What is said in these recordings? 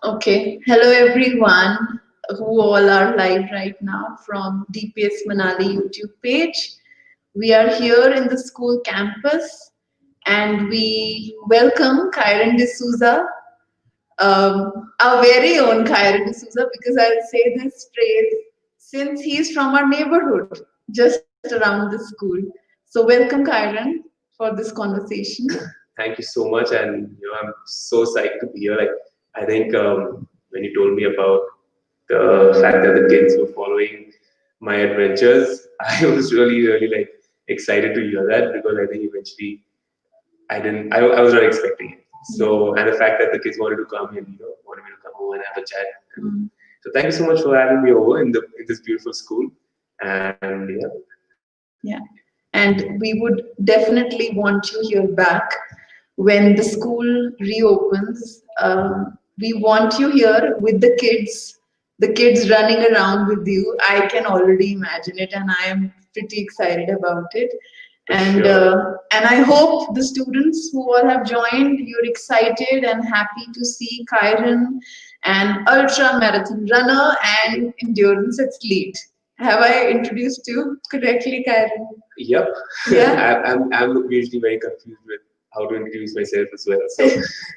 Okay, hello everyone who all are live right now from DPS Manali YouTube page. We are here in the school campus and we welcome Kieren D'Souza, our very own Kieren D'Souza, because I'll say this phrase since he's from our neighborhood, just around the school. So welcome Kieren for this conversation. Thank you so much, and I'm so psyched to be here. Like, I think when you told me about the fact that the kids were following my adventures, I was really like excited to hear that because I think eventually I was not expecting it. So, and the fact that the kids wanted to come and wanted me to come over and have a chat. And so, thank you so much for having me over in this beautiful school. And Yeah, and we would definitely want you here back when the school reopens. We want you here with the kids running around with you. I can already imagine it, and I am pretty excited about it. And I hope the students who all have joined, you're excited and happy to see Kieren, an ultra marathon runner and endurance athlete. Have I introduced you correctly, Kieren? Yep. Yeah. I'm usually very confused with how to introduce myself as well. So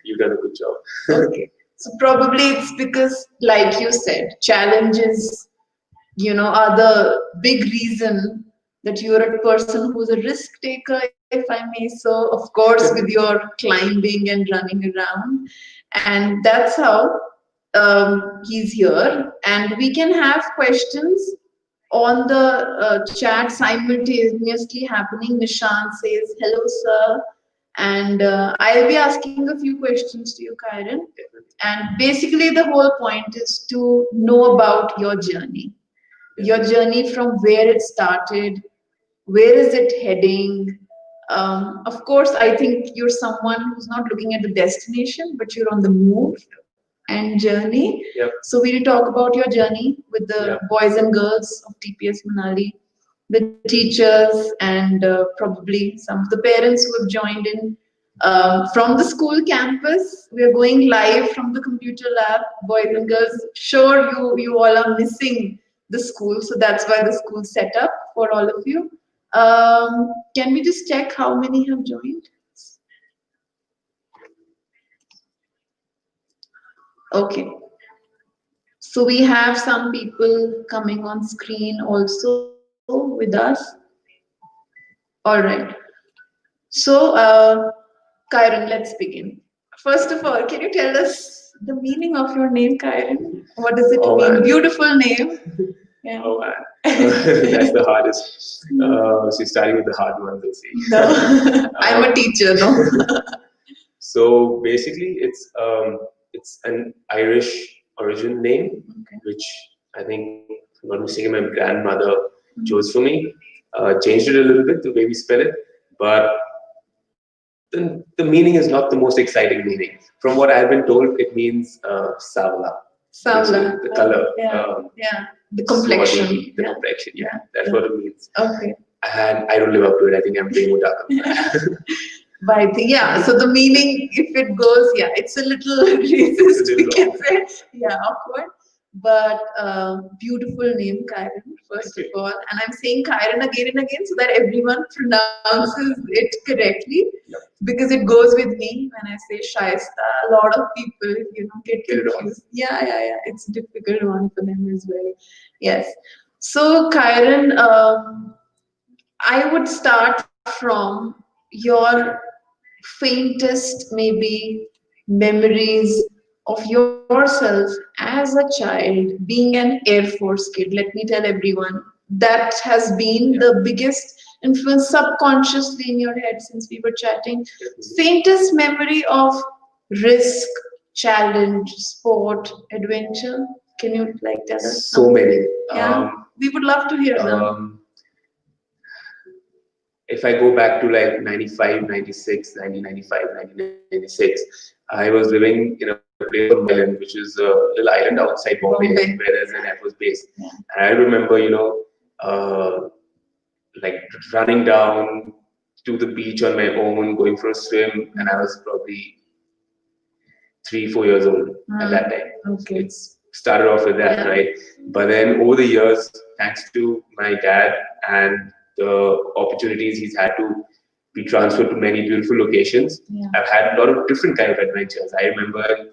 you've done a good job. Okay. So probably it's because, like you said, challenges, are the big reason that you're a person who's a risk taker, if I may so, of course, with your climbing and running around. And that's how he's here. And we can have questions on the chat simultaneously happening. Nishan says, hello, sir. And I'll be asking a few questions to you, Kieren. And basically, the whole point is to know about your journey from where it started, where is it heading. Of course, I think you're someone who's not looking at the destination, but you're on the move and journey. Yep. So we'll talk about your journey with the boys and girls of TPS Manali, the teachers, and probably some of the parents who have joined in from the school campus. We are going live from the computer lab, boys and girls. Sure, you all are missing the school, so that's why the school set up for all of you. Can we just check how many have joined? Okay. So we have some people coming on screen also with us. All right. So, Kieren, let's begin. First of all, can you tell us the meaning of your name, Kieren? What does it mean? Man. Beautiful name. Yeah. Oh man, that's the hardest. She's starting with the hard one, let's see. No, I'm a teacher, no. So basically, it's an Irish origin name, which I think, if I'm not mistaken, my grandmother chose for me. Changed it a little bit, the way we spell it, but the meaning is not the most exciting meaning. From what I've been told, it means savla. Savla. The color. Yeah. The complexion. The complexion, that's what it means. Okay. And I don't live up to it. I think I'm way more darker than that. But I think, so the meaning, if it goes, it's a little racist, we can say. Yeah, awkward. But beautiful name, Kieren, first of all. And I'm saying Kieren again and again so that everyone pronounces it correctly. Because it goes with me when I say Shaista. A lot of people, get confused. Yeah. It's a difficult one for them as well. Yes. So, Kieren, I would start from your faintest, maybe, memories of yourself as a child being an Air Force kid. Let me tell everyone that has been the biggest influence subconsciously in your head since we were chatting. Faintest memory of risk, challenge, sport, adventure. Can you tell us? So many. Yeah, we would love to hear them. If I go back to like 95, 96, 1995, 1996, I was living in a place called Island, which is a little island outside Bombay, where there's an Air Force base. And I remember, like running down to the beach on my own, going for a swim, and I was probably 3-4 years old at that time. Okay. It's started off with that, right? But then over the years, thanks to my dad and the opportunities he's had to be transferred to many beautiful locations, I've had a lot of different kind of adventures. I remember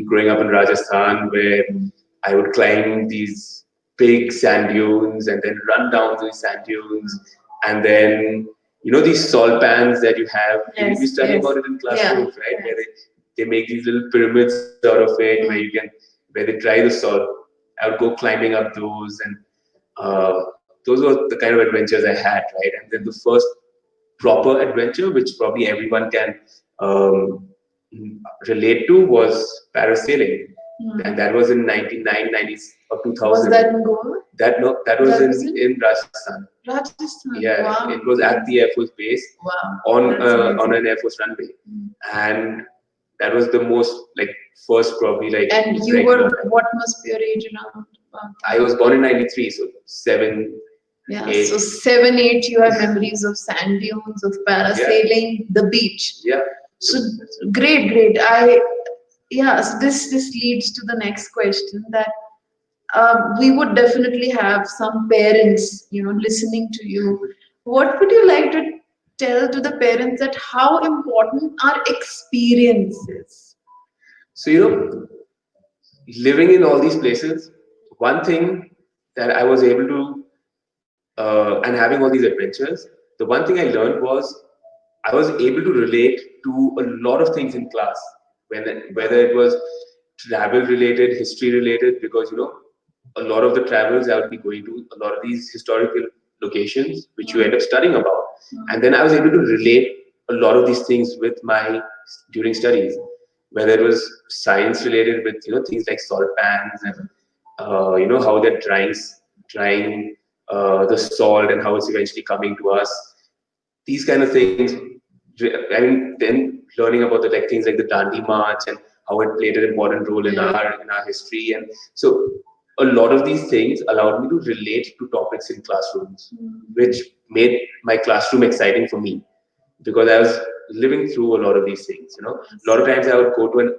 growing up in Rajasthan, where I would climb these big sand dunes and then run down these sand dunes, and then these salt pans that you have. We study about it in classrooms, right? Where they make these little pyramids out of it, where they dry the salt. I would go climbing up those, and those were the kind of adventures I had, right? And then the first proper adventure, which probably everyone can relate to, was parasailing. And that was in 99, 90 or 2000. Was that in Goa? That was in Rajasthan. Rajasthan. Yeah, wow. It was at the Air Force Base. Wow. On an Air Force runway, and that was the most first probably And you were, what must be your age around? I was born in 93, so 7. Yeah, 8. so 7, 8, you have memories of sand dunes, of parasailing, the beach. Yeah. So great. So this leads to the next question, that we would definitely have some parents, listening to you. What would you like to tell to the parents, that how important are experiences? So, living in all these places, one thing that I was able to, and having all these adventures, the one thing I learned was I was able to relate to a lot of things in class, whether it was travel related, history related, because a lot of the travels I would be going to a lot of these historical locations which you end up studying about, and then I was able to relate a lot of these things with during studies, whether it was science related with things like salt pans and how they're drying the salt and how it's eventually coming to us. These kind of things. I mean, then learning about the things like the Dandi March and how it played an important role in our history, and so a lot of these things allowed me to relate to topics in classrooms, which made my classroom exciting for me, because I was living through a lot of these things. A lot of times I would go to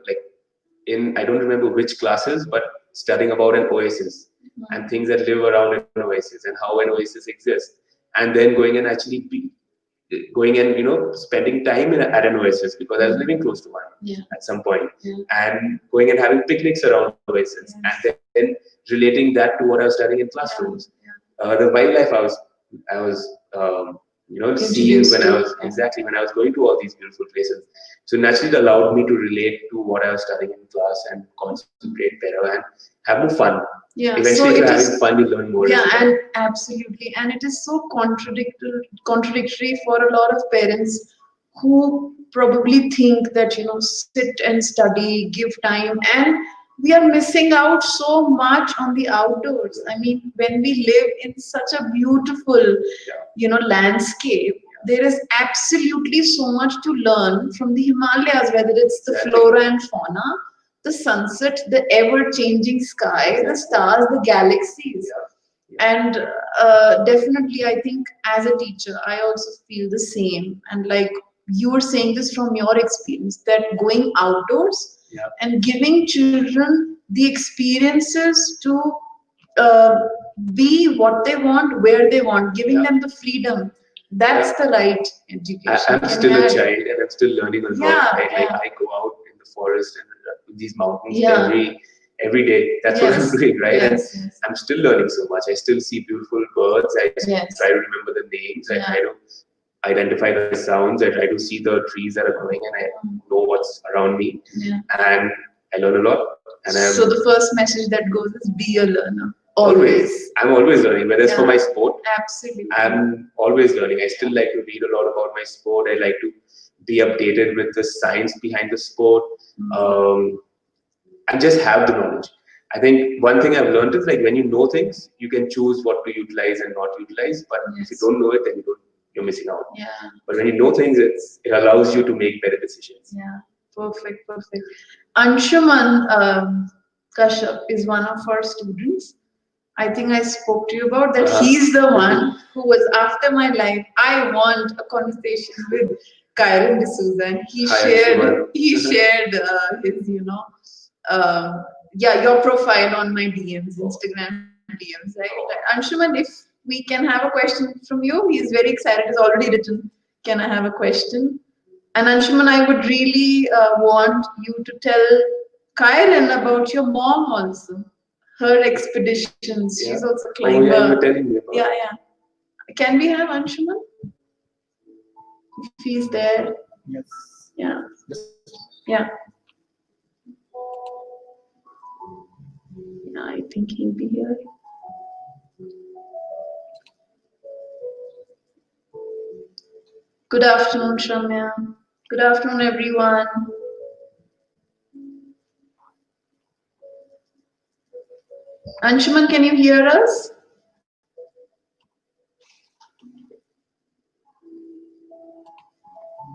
I don't remember which classes, but studying about an oasis and things that live around an oasis and how an oasis exists, and then going and spending time at an oasis, because I was living close to one at some point, and going and having picnics around oasis, and then relating that to what I was studying in classrooms. The wildlife I was seeing when I was going to all these beautiful places. So naturally it allowed me to relate to what I was studying in class and concentrate better and have more fun. Eventually, so if you're having fun, you learn more. And absolutely. And it is so contradictory for a lot of parents who probably think that, sit and study, give time, and we are missing out so much on the outdoors. I mean, when we live in such a beautiful, landscape, there is absolutely so much to learn from the Himalayas, whether it's the flora and fauna, the sunset, the ever-changing sky, the stars, the galaxies. And definitely, I think as a teacher, I also feel the same. And like you were saying this from your experience, that going outdoors and giving children the experiences to be what they want, where they want, giving them the freedom. That's the right education. I'm still a child and I'm still learning a lot. Right? Like I go out in the forest and in these mountains every day. That's what I'm doing, right? And I'm still learning so much. I still see beautiful birds. I try to remember the names. I try to identify the sounds. I try to see the trees that are growing, and I know what's around me. And I learn a lot. And so the first message that goes is be a learner. Always. I'm always learning, whether it's for my sport. Absolutely. I'm always learning. I still like to read a lot about my sport. I like to be updated with the science behind the sport. And just have the knowledge. I think one thing I've learned is when you know things, you can choose what to utilize and not utilize. But if you don't know it, then you're missing out. But when you know things, it allows you to make better decisions. Perfect. Anshuman Kashyap is one of our students. I think I spoke to you about that. He's the one who was after my life. I want a conversation with Kieren D'Souza, and he Hi, shared Anshuman. his your profile on my DMs, Instagram DMs, right? Anshuman, if we can have a question from you, he's very excited. He's already written, "Can I have a question?" And Anshuman, I would really want you to tell Kieren about your mom also, her expeditions. She's Yeah. also a Oh yeah, you climber. were telling me about. Yeah. Can we have Anshuman if he's there? Yes. Yeah. Yeah. Yeah, I think he'll be here. Good afternoon, Shramya. Good afternoon, everyone. Anshuman, can you hear us?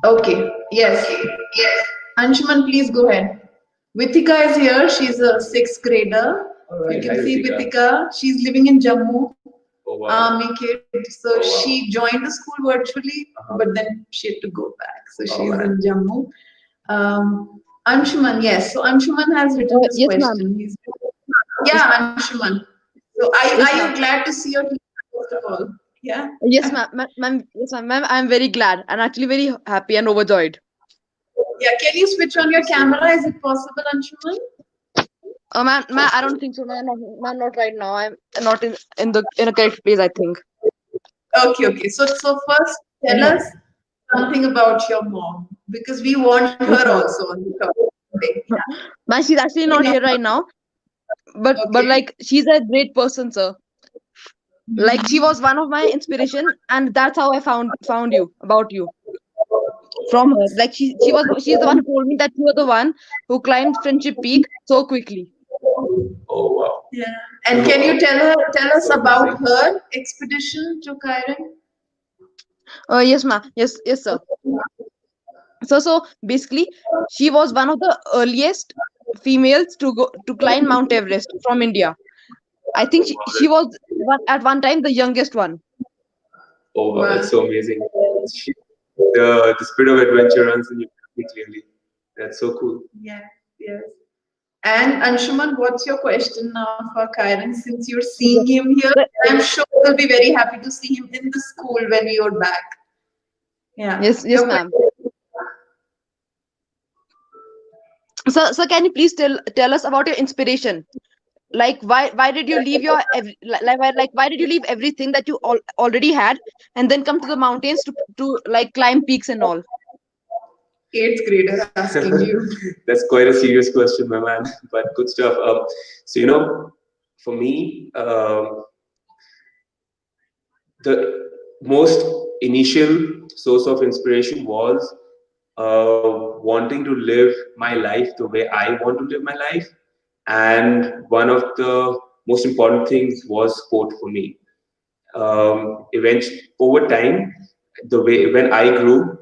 Okay, yes. Anshuman, please go ahead. Vithika is here. She's a sixth grader. All right. You can Hi, see Ritika. Vithika. She's living in Jammu, Oh wow. Army kid. So Oh, wow. she joined the school virtually, but then she had to go back. So she's man. in Jammu. Anshuman, yes. So Anshuman has written this Yes, ma'am. question. Yeah, Anshuman. So Yes, are you ma'am. glad to see your team first of all? Yeah. Yes, ma'am. Yes, ma'am. I'm very glad and actually very happy and overjoyed. Yeah. Can you switch on your camera? Is it possible, Anshuman? Ma'am, I don't think so. Ma'am, not right now. I'm not in a correct place, I think. Okay. So first tell us something about your mom because we want her Yes, ma'am. also on the topic. Yeah. Ma'am, she's actually not here right now. But Okay. like she's a great person, sir. Like she was one of my inspiration, and that's how I found you about you from her. Like she's the one who told me that you are the one who climbed Friendship Peak so quickly. Oh wow. Yeah. And can you tell us about her expedition to Kieren? Yes, ma'am. Yes, sir. So basically, she was one of the earliest females to go to climb Mount Everest from India. I think she was at one time the youngest one. Oh wow, Wow. that's so amazing. She- the spirit of adventure runs in you clearly. That's so cool. Yes. And Anshuman, what's your question now for Kieren? Since you're seeing him here, But- I'm sure you'll be very happy to see him in the school when you're back. Yeah. Yes, Your ma'am. So can you please tell us about your inspiration? Like why did you leave your why did you leave everything that you already had and then come to the mountains to like climb peaks and all? eighth grader asking you. That's quite a serious question, my man. But good stuff. So for me, the most initial source of inspiration was wanting to live my life the way I want to live my life. And one of the most important things was sport for me. Eventually, over time, the way when I grew,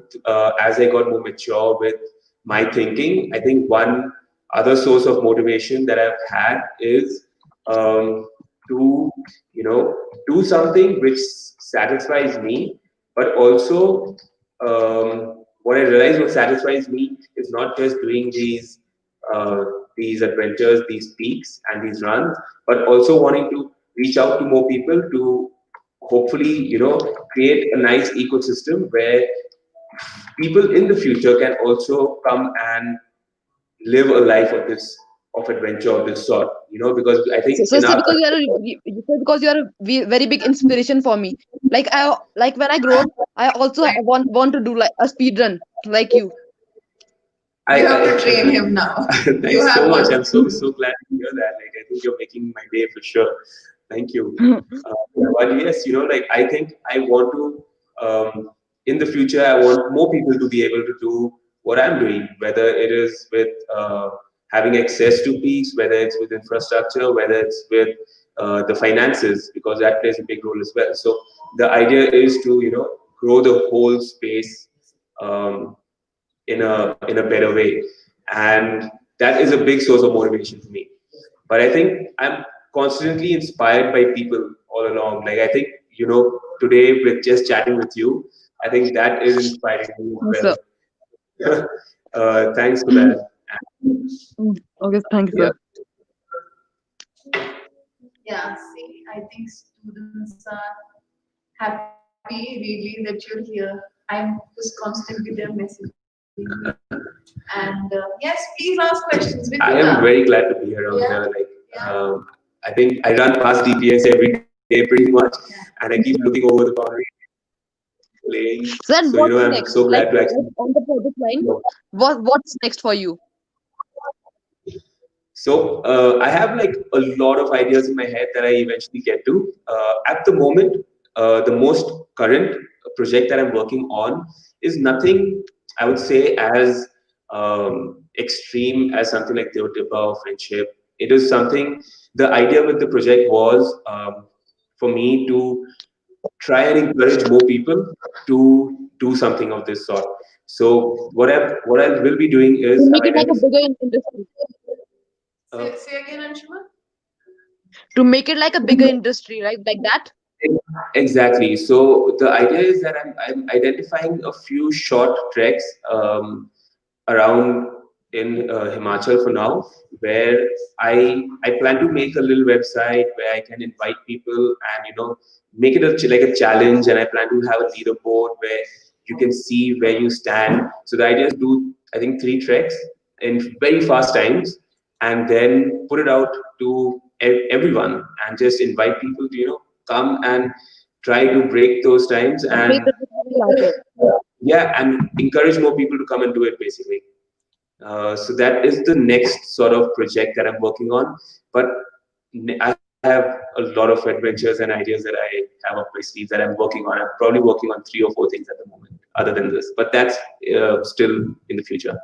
as I got more mature with my thinking, I think one other source of motivation that I've had is to do something which satisfies me, but also what I realized what satisfies me is not just doing uh, these adventures, these peaks, and these runs, but also wanting to reach out to more people to hopefully create a nice ecosystem where people in the future can also come and live a life of adventure of this sort, because I think So in our because you are a very big inspiration for me. Like when I grow up, I also want to do like a speed run like you. I, You have to I train him now. You thanks have so much. to. I'm so glad to hear that. Like, I think you're making my day for sure. Thank you. But yes, like I think I want to, in the future, I want more people to be able to do what I'm doing, whether it is with having access to peaks, whether it's with infrastructure, whether it's with the finances, because that plays a big role as well. So the idea is to, grow the whole space. In a better way, and that is a big source of motivation for me. But I think I'm constantly inspired by people all along. Like I think today with just chatting with you, I think that is inspiring me Yes, as sir. well. Thanks for that. Okay, thank you, Yeah. sir. Yeah, see, I think students are happy really that you're here. I'm just constantly there messaging me. And yes, please ask questions with your love. I am very glad to be around Yeah, here. Like, yeah, I think I run past DPS every day pretty much, yeah. and I keep looking over the boundary, playing. So then, So what's I'm next? so glad Like to actually. on the project line, Know. what's next for you? So I have like a lot of ideas in my head that I eventually get to. At the moment, the most current project that I'm working on is nothing I would say as extreme as something like Deo-Tibba or friendship. It is something. The idea with the project was for me to try and encourage more people to do something of this sort. So what I will be doing To is make I've it like a identified. bigger industry. Say again, Anshuman. To make it like a bigger industry, right? Like that. Exactly. So the idea is that I'm identifying a few short treks around in Himachal for now, where I plan to make a little website where I can invite people and make it like a challenge, and I plan to have a leaderboard where you can see where you stand. So the idea is to do I think 3 treks in very fast times, and then put it out to everyone and just invite people to come and try to break those times And make and the distance larger. yeah, and encourage more people to come and do it basically. So that is the next sort of project that I'm working on. But I have a lot of adventures and ideas that I have up my sleeves that I'm working on. I'm probably working on 3 or 4 things at the moment, other than this. But that's still in the future.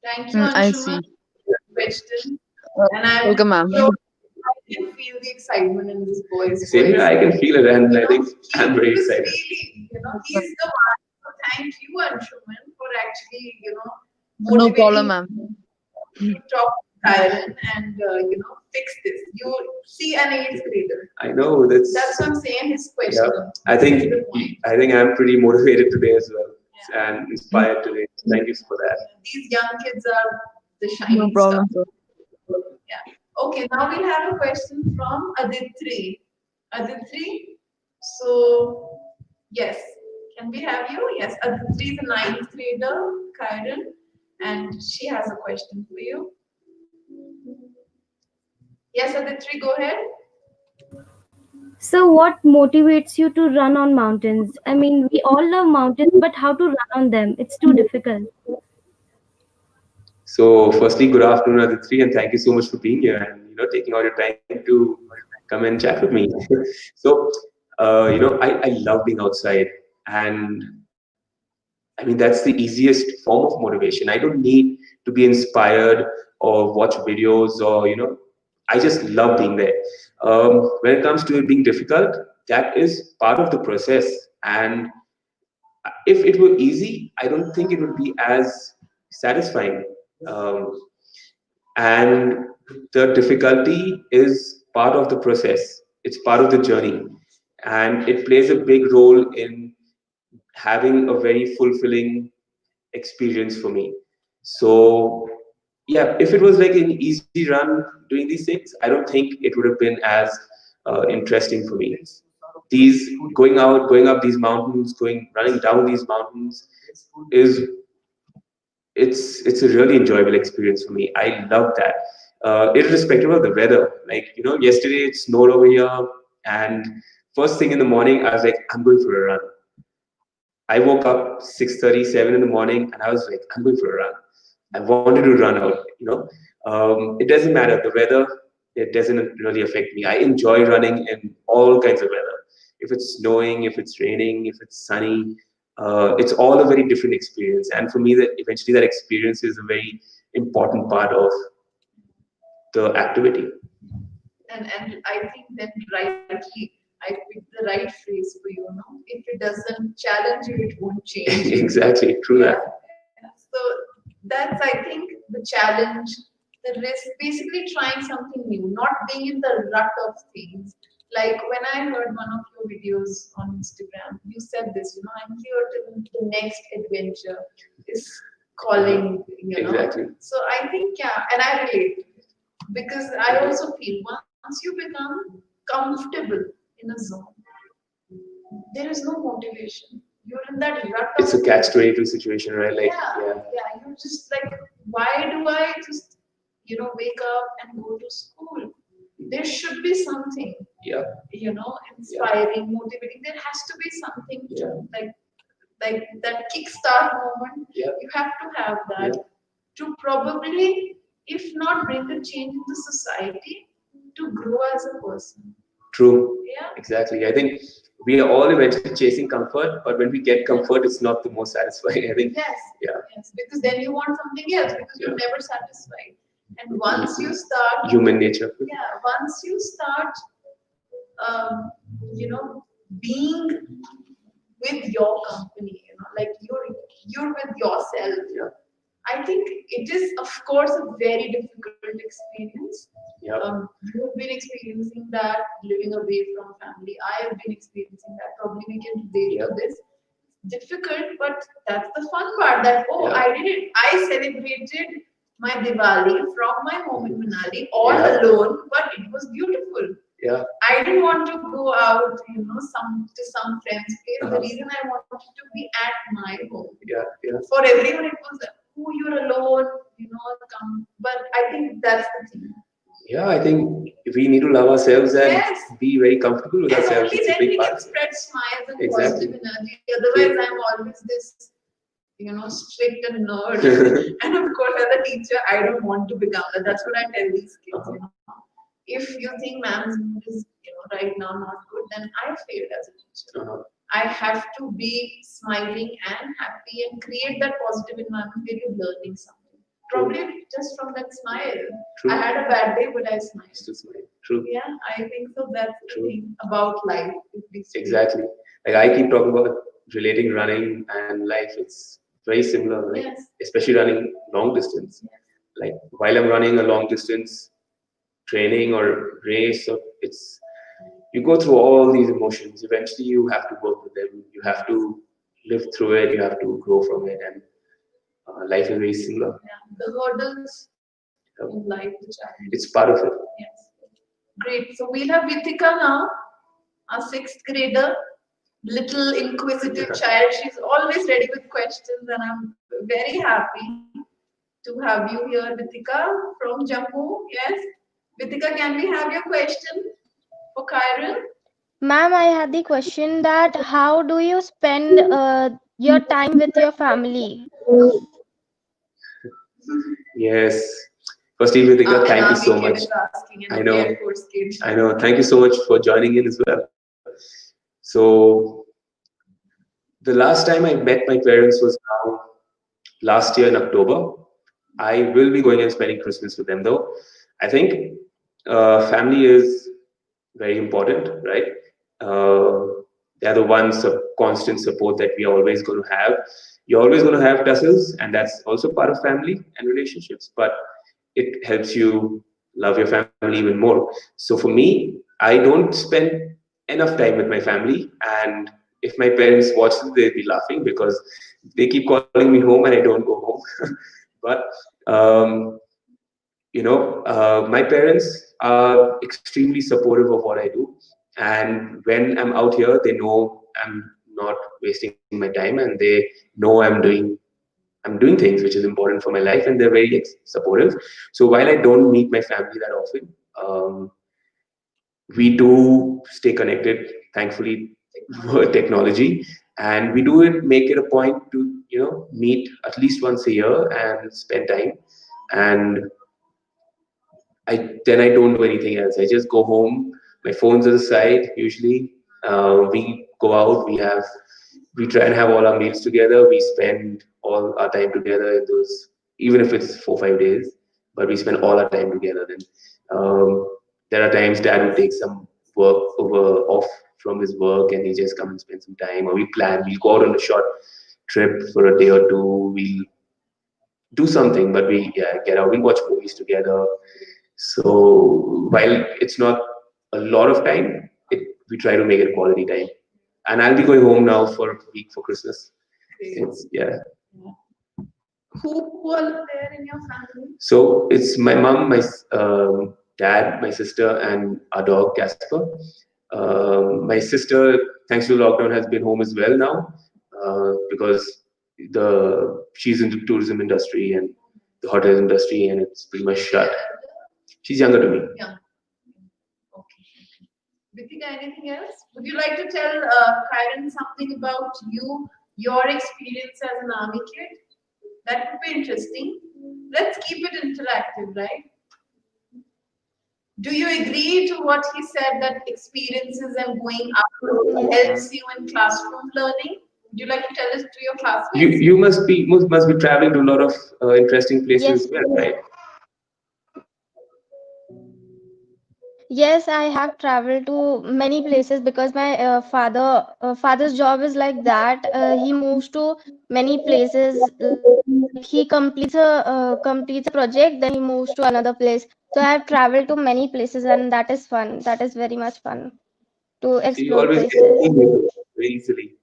Thank you, I Anshuman, see. for the question. Uh, And I'm Welcome, ma'am. sure I can feel the excitement in this boy's Same here, voice. I can feel it, and I think I'm He very was excited. really, he's the one. So thank you, Anshuman, for actually, No problem, motivating ma'am. to talk to Kieren and, fix this. You see an eighth grader. I know That's what I'm saying, his question. yeah. I This is think the point. I think I'm pretty motivated today as well Yeah. and inspired today. Thank you for that. These young kids are the No shining star. problem, sir. Yeah. Okay, now we'll have a question from Aditri. Aditri, so yes, can we have you? Yes, Aditri is a ninth grader, Kieren, and she has a question for you. Yes, Aditri, go ahead. So, what motivates you to run on mountains? I mean, we all love mountains, but how to run on them? It's too difficult. So, firstly, good afternoon, Aditri, and thank you so much for being here and taking out your time to come and chat with me. So, I love being outside, and I mean that's the easiest form of motivation. I don't need to be inspired or watch videos or I just love being there. When it comes to it being difficult, that is part of the process, and if it were easy, I don't think it would be as satisfying. Um, and the difficulty is part of the process, it's part of the journey, and it plays a big role in having a very fulfilling experience for me. So, yeah, if it was like an easy run doing these things, I don't think it would have been as interesting for me. These going up these mountains, running down these mountains is it's a really enjoyable experience for me. I love that, irrespective of the weather. Like yesterday it snowed over here, and first thing in the morning I was like, I'm going for a run. I woke up 6:37 in the morning, and I was like, I'm going for a run. I wanted to run out. It doesn't matter the weather. It doesn't really affect me. I enjoy running in all kinds of weather. If it's snowing, if it's raining, if it's sunny, it's all a very different experience. And for me, that eventually that experience is a very important part of the activity. And I think then rightly I picked the right phrase for you. No, if it doesn't challenge you, it won't change you. Exactly, true Yeah. that. Yeah. So that's I think the challenge, the risk, basically trying something new, not being in the rut of things, Like when I heard one of your videos on Instagram, you said this, I'm here till the next adventure is calling, Exactly. So I think, yeah, and I relate because I also feel once you become comfortable in a zone, there is no motivation. You're in that rut It's of a catch-22 situation, right? Like, yeah, you're just like, why do I just, wake up and go to school? There should be something, yeah, inspiring, motivating. There has to be something yeah, like that kickstart moment. yeah, You have to have that yeah. to probably, if not bring a change in the society, to grow as a person. True. Yeah. Exactly. I think we are all eventually chasing comfort, but when we get comfort, it's not the most satisfying. I think. Yes. Yeah. Yes. Because then you want something else because you're never satisfied. And once you start, Human nature. yeah, once you start, um, being with your company, like you're with yourself. Yeah. I think it is, of course, a very difficult experience. Yeah. You've been experiencing that living away from family. I have been experiencing that. Probably we can relate to this. Difficult, but that's the fun part. That I did it. I celebrated my Diwali from my home in Manali all alone, but it was beautiful. Yeah. I didn't want to go out, some friends' place. The reason I wanted to be at my home. Yeah. Yeah. For everyone, it was, you're alone, come. But I think that's the thing. Yeah, I think we need to love ourselves and be very comfortable with ourselves. Only it's then a big we part. can spread smiles and Exactly. positive energy. Otherwise, I'm always this, strict and nerd. And of course, as a teacher, I don't want to become that. That's what I tell these kids. If you think ma'am's mood is, right now not good, then I failed as a teacher. I have to be smiling and happy and create that positive environment where you're learning something. Probably just from that smile. True. I had a bad day, but I smiled. Still smile. True. Yeah, I think so. That's the thing about life. Exactly. Like I keep talking about relating running and life. It's very similar, right? Yes. Especially running long distance. Yes. Like while I'm running a long distance training or race, or it's you go through all these emotions. Eventually, you have to work with them. You have to live through it. You have to grow from it, and life is very similar. Yeah. The hurdles in life, the challenges. It's part of it. Yes. Great. So we'll have Vitika now, our 6th grader, little inquisitive child. She's always ready with questions, and I'm very happy to have you here, Vitika, from Jammu. Yes. Vitika, can we have your question for Kieren? Ma'am, I had the question that how do you spend your time with your family? Yes. Firstly, Vitika, thank you so much. I know. I know. Thank you so much for joining in as well. So, the last time I met my parents was now last year in October. I will be going and spending Christmas with them though. I think family is very important, right? They're the ones of constant support that we are always going to have. You're always going to have tussles, and that's also part of family and relationships. But it helps you love your family even more. So for me, I don't spend enough time with my family, and if my parents watch it, they'll be laughing because they keep calling me home and I don't go home. But my parents are extremely supportive of what I do, and when I'm out here, they know I'm not wasting my time, and they know I'm doing things which is important for my life, and they're very supportive. So while I don't meet my family that often, we do stay connected, thankfully, with technology, and we do make it a point to meet at least once a year and spend time. And I don't do anything else. I just go home. My phone's aside. Usually, we go out. We try and have all our meals together. We spend all our time together in those, even if it's 4 5 days. But we spend all our time together. Then there are times Dad will take some work off from his work, and he just come and spend some time. Or we plan. We'll go out on a short trip for a day or two. We'll do something, but we get out. We watch movies together. So while it's not a lot of time, we try to make it quality time. And I'll be going home now for a week for Christmas. It's, yeah. Who all there in your family? So it's my mom, my dad, my sister, and our dog Casper. My sister, thanks to lockdown, has been home as well now because she's in the tourism industry and the hotel industry, and it's pretty much shut. She's younger to me. Yeah. Okay. Vitika, anything else? Would you like to tell Kieren something about you, your experience as an army kid? That would be interesting. Let's keep it interactive, right? Do you agree to what he said, that experiences and going out helps you in classroom learning? Would you like to tell us to your classmates? You must be traveling to a lot of interesting places as well, right? Yes, I have traveled to many places because my father's job is like that. He moves to many places. Like he completes a project, then he moves to another place. So I have traveled to many places, and that is fun. That is very much fun to So you explore always get places. very easily.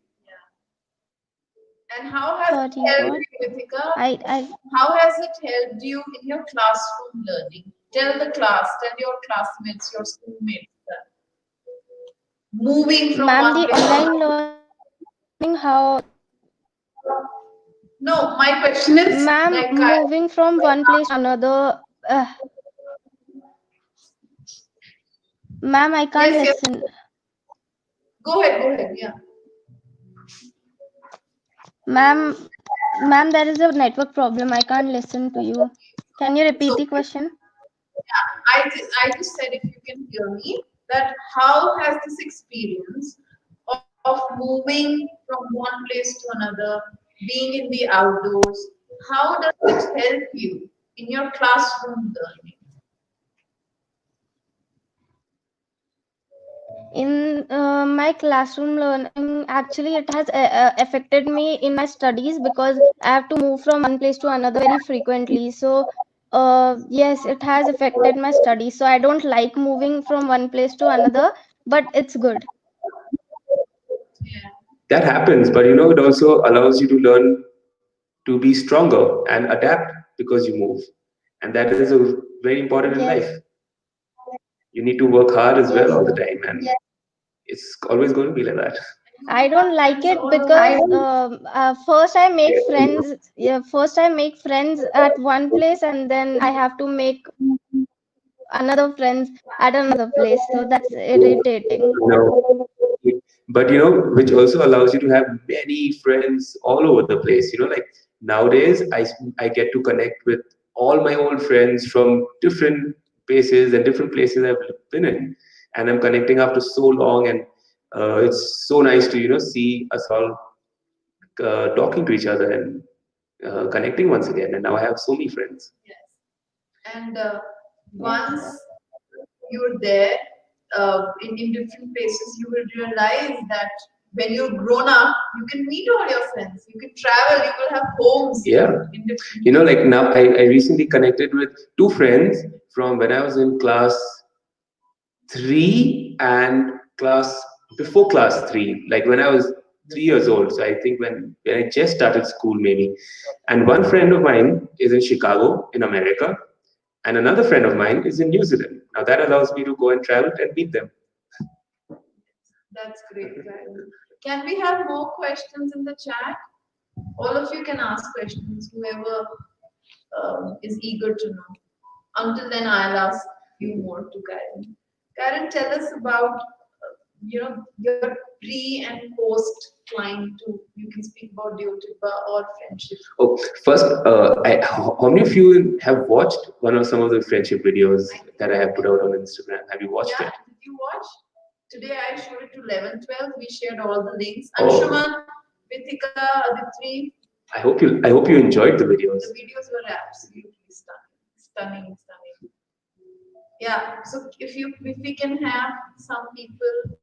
And how has it Sorry, helped what? you, Vitika? I How has it helped you in your classroom learning? Tell the class, tell your classmates, your schoolmates that moving from ma'am, one the place to online another. learning, how, No, my question is ma'am, like moving from one place to another. Ma'am, I can't yes, yes. listen. Go ahead. Yeah. Ma'am, ma'am, there is a network problem. I can't listen to you. Can you repeat So the question? yeah, I just said, if you can hear me, that how has this experience of moving from one place to another, being in the outdoors, how does it help you in your classroom learning? In my classroom learning, actually, it has affected me in my studies because I have to move from one place to another very frequently. So, yes, it has affected my studies. So, I don't like moving from one place to another, but it's good. Yeah. That happens, but it also allows you to learn to be stronger and adapt because you move, and that is very important in life. Yes, You need to work hard as well yes, all the sir. time, and it's always going to be like that. I don't like it because first I make friends. Yeah, first I make friends at one place, and then I have to make another friends at another place. So that's irritating. You know, but which also allows you to have many friends all over the place. Like nowadays, I get to connect with all my old friends from different places and different places I've been in, and I'm connecting after so long, and it's so nice to see us all talking to each other and connecting once again. And now I have so many friends. Yes. And Yes, once sir. you're there in different places, you will realize that when you're grown up, you can meet all your friends. You can travel. You will have homes. Yeah. In different Like now I recently connected with two friends from when I was in class 3 and before class 3, like when I was 3 years old. So I think when I just started school maybe. And one friend of mine is in Chicago in America, and another friend of mine is in New Zealand. Now that allows me to go and travel and meet them. That's great, Karen. Can we have more questions in the chat? All of you can ask questions, whoever is eager to know. Until then, I'll ask you more to Karen. Karen, tell us about your pre and post climb too. You can speak about Deo-Tibba or friendship. Oh, first, how many of you have watched some of the friendship videos that I have put out on Instagram? Have you watched Yeah, it? did you watch? Today I showed it to 11, 12. We shared all the links. Oh. Anshuman, Vitika, Aditri. I hope you enjoyed the videos. The videos were absolutely stunning. Yeah. So if we can have some people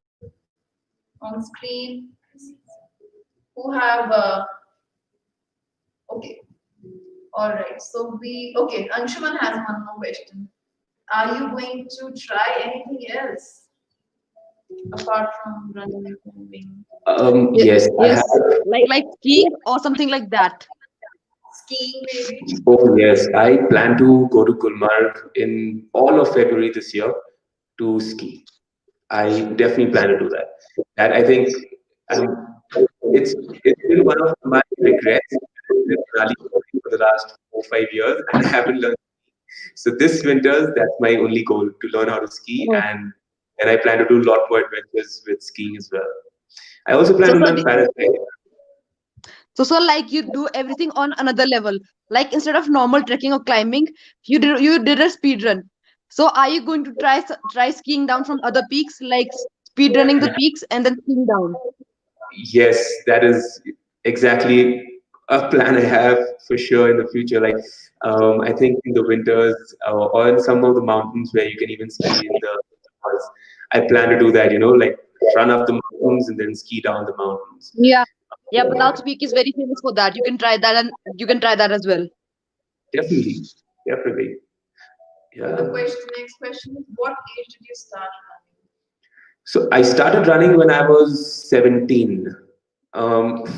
on screen who have okay. All right. So Anshuman has one more question. Are you going to try anything else? apart from running and climbing? Yes, I Yes, have. like skiing or something like that. Skiing, maybe? Oh, yes, I plan to go to Gulmarg in all of February this year to ski. I definitely plan to do that. That I think um, it's been one of my regrets. I've lived in Manali for the last 4 5 years, and I haven't learned. So this winter, that's my only goal to learn how to ski, Oh. and I plan to do a lot more adventures with skiing as well. I also plan So, to so, learn paragliding. so, like you do everything on another level. Like instead of normal trekking or climbing, you did a speed run. So, are you going to try skiing down from other peaks, like speed running the peaks and then skiing down? Yes, that is exactly a plan I have for sure in the future. Like, I think in the winters or in some of the mountains where you can even ski in the summers, I plan to do that. Like run up the mountains and then ski down the mountains. Yeah, yeah. But Peak is very famous for that. You can try that, and you can try that as well. Definitely, definitely. So the Yeah. next question is, what age did you start running? So I started running when I was 17,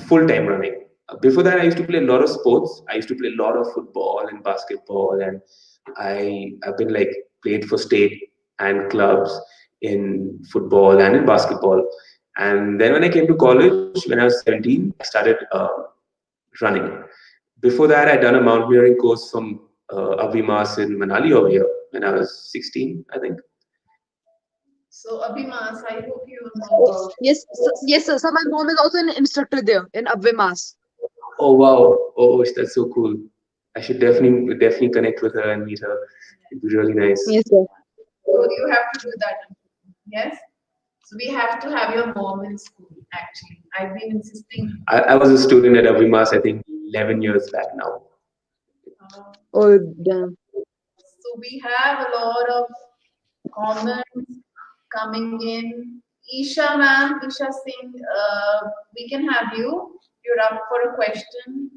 full time running. Before that, I used to play a lot of sports. I used to play a lot of football and basketball, and I've been like played for state and clubs in football and in basketball. And then when I came to college, when I was 17, I started running. Before that, I'd done a mountaineering course from Avimas in Manali over here when I was 16, I think. So Abhimas, I hope you know about. Yes, sir. So my mom is also an instructor there in Abvemas. Oh wow! Oh, that's so cool. I should definitely connect with her and meet her. It'd be really nice. Yes, sir. So you have to do that. Yes. So we have to have your mom in school. Actually, I've been insisting. I was a student at Avimas, I think 11 years back now. Oh, damn. So we have a lot of comments coming in. Isha ma'am, Isha Singh, we can have you. You're up for a question.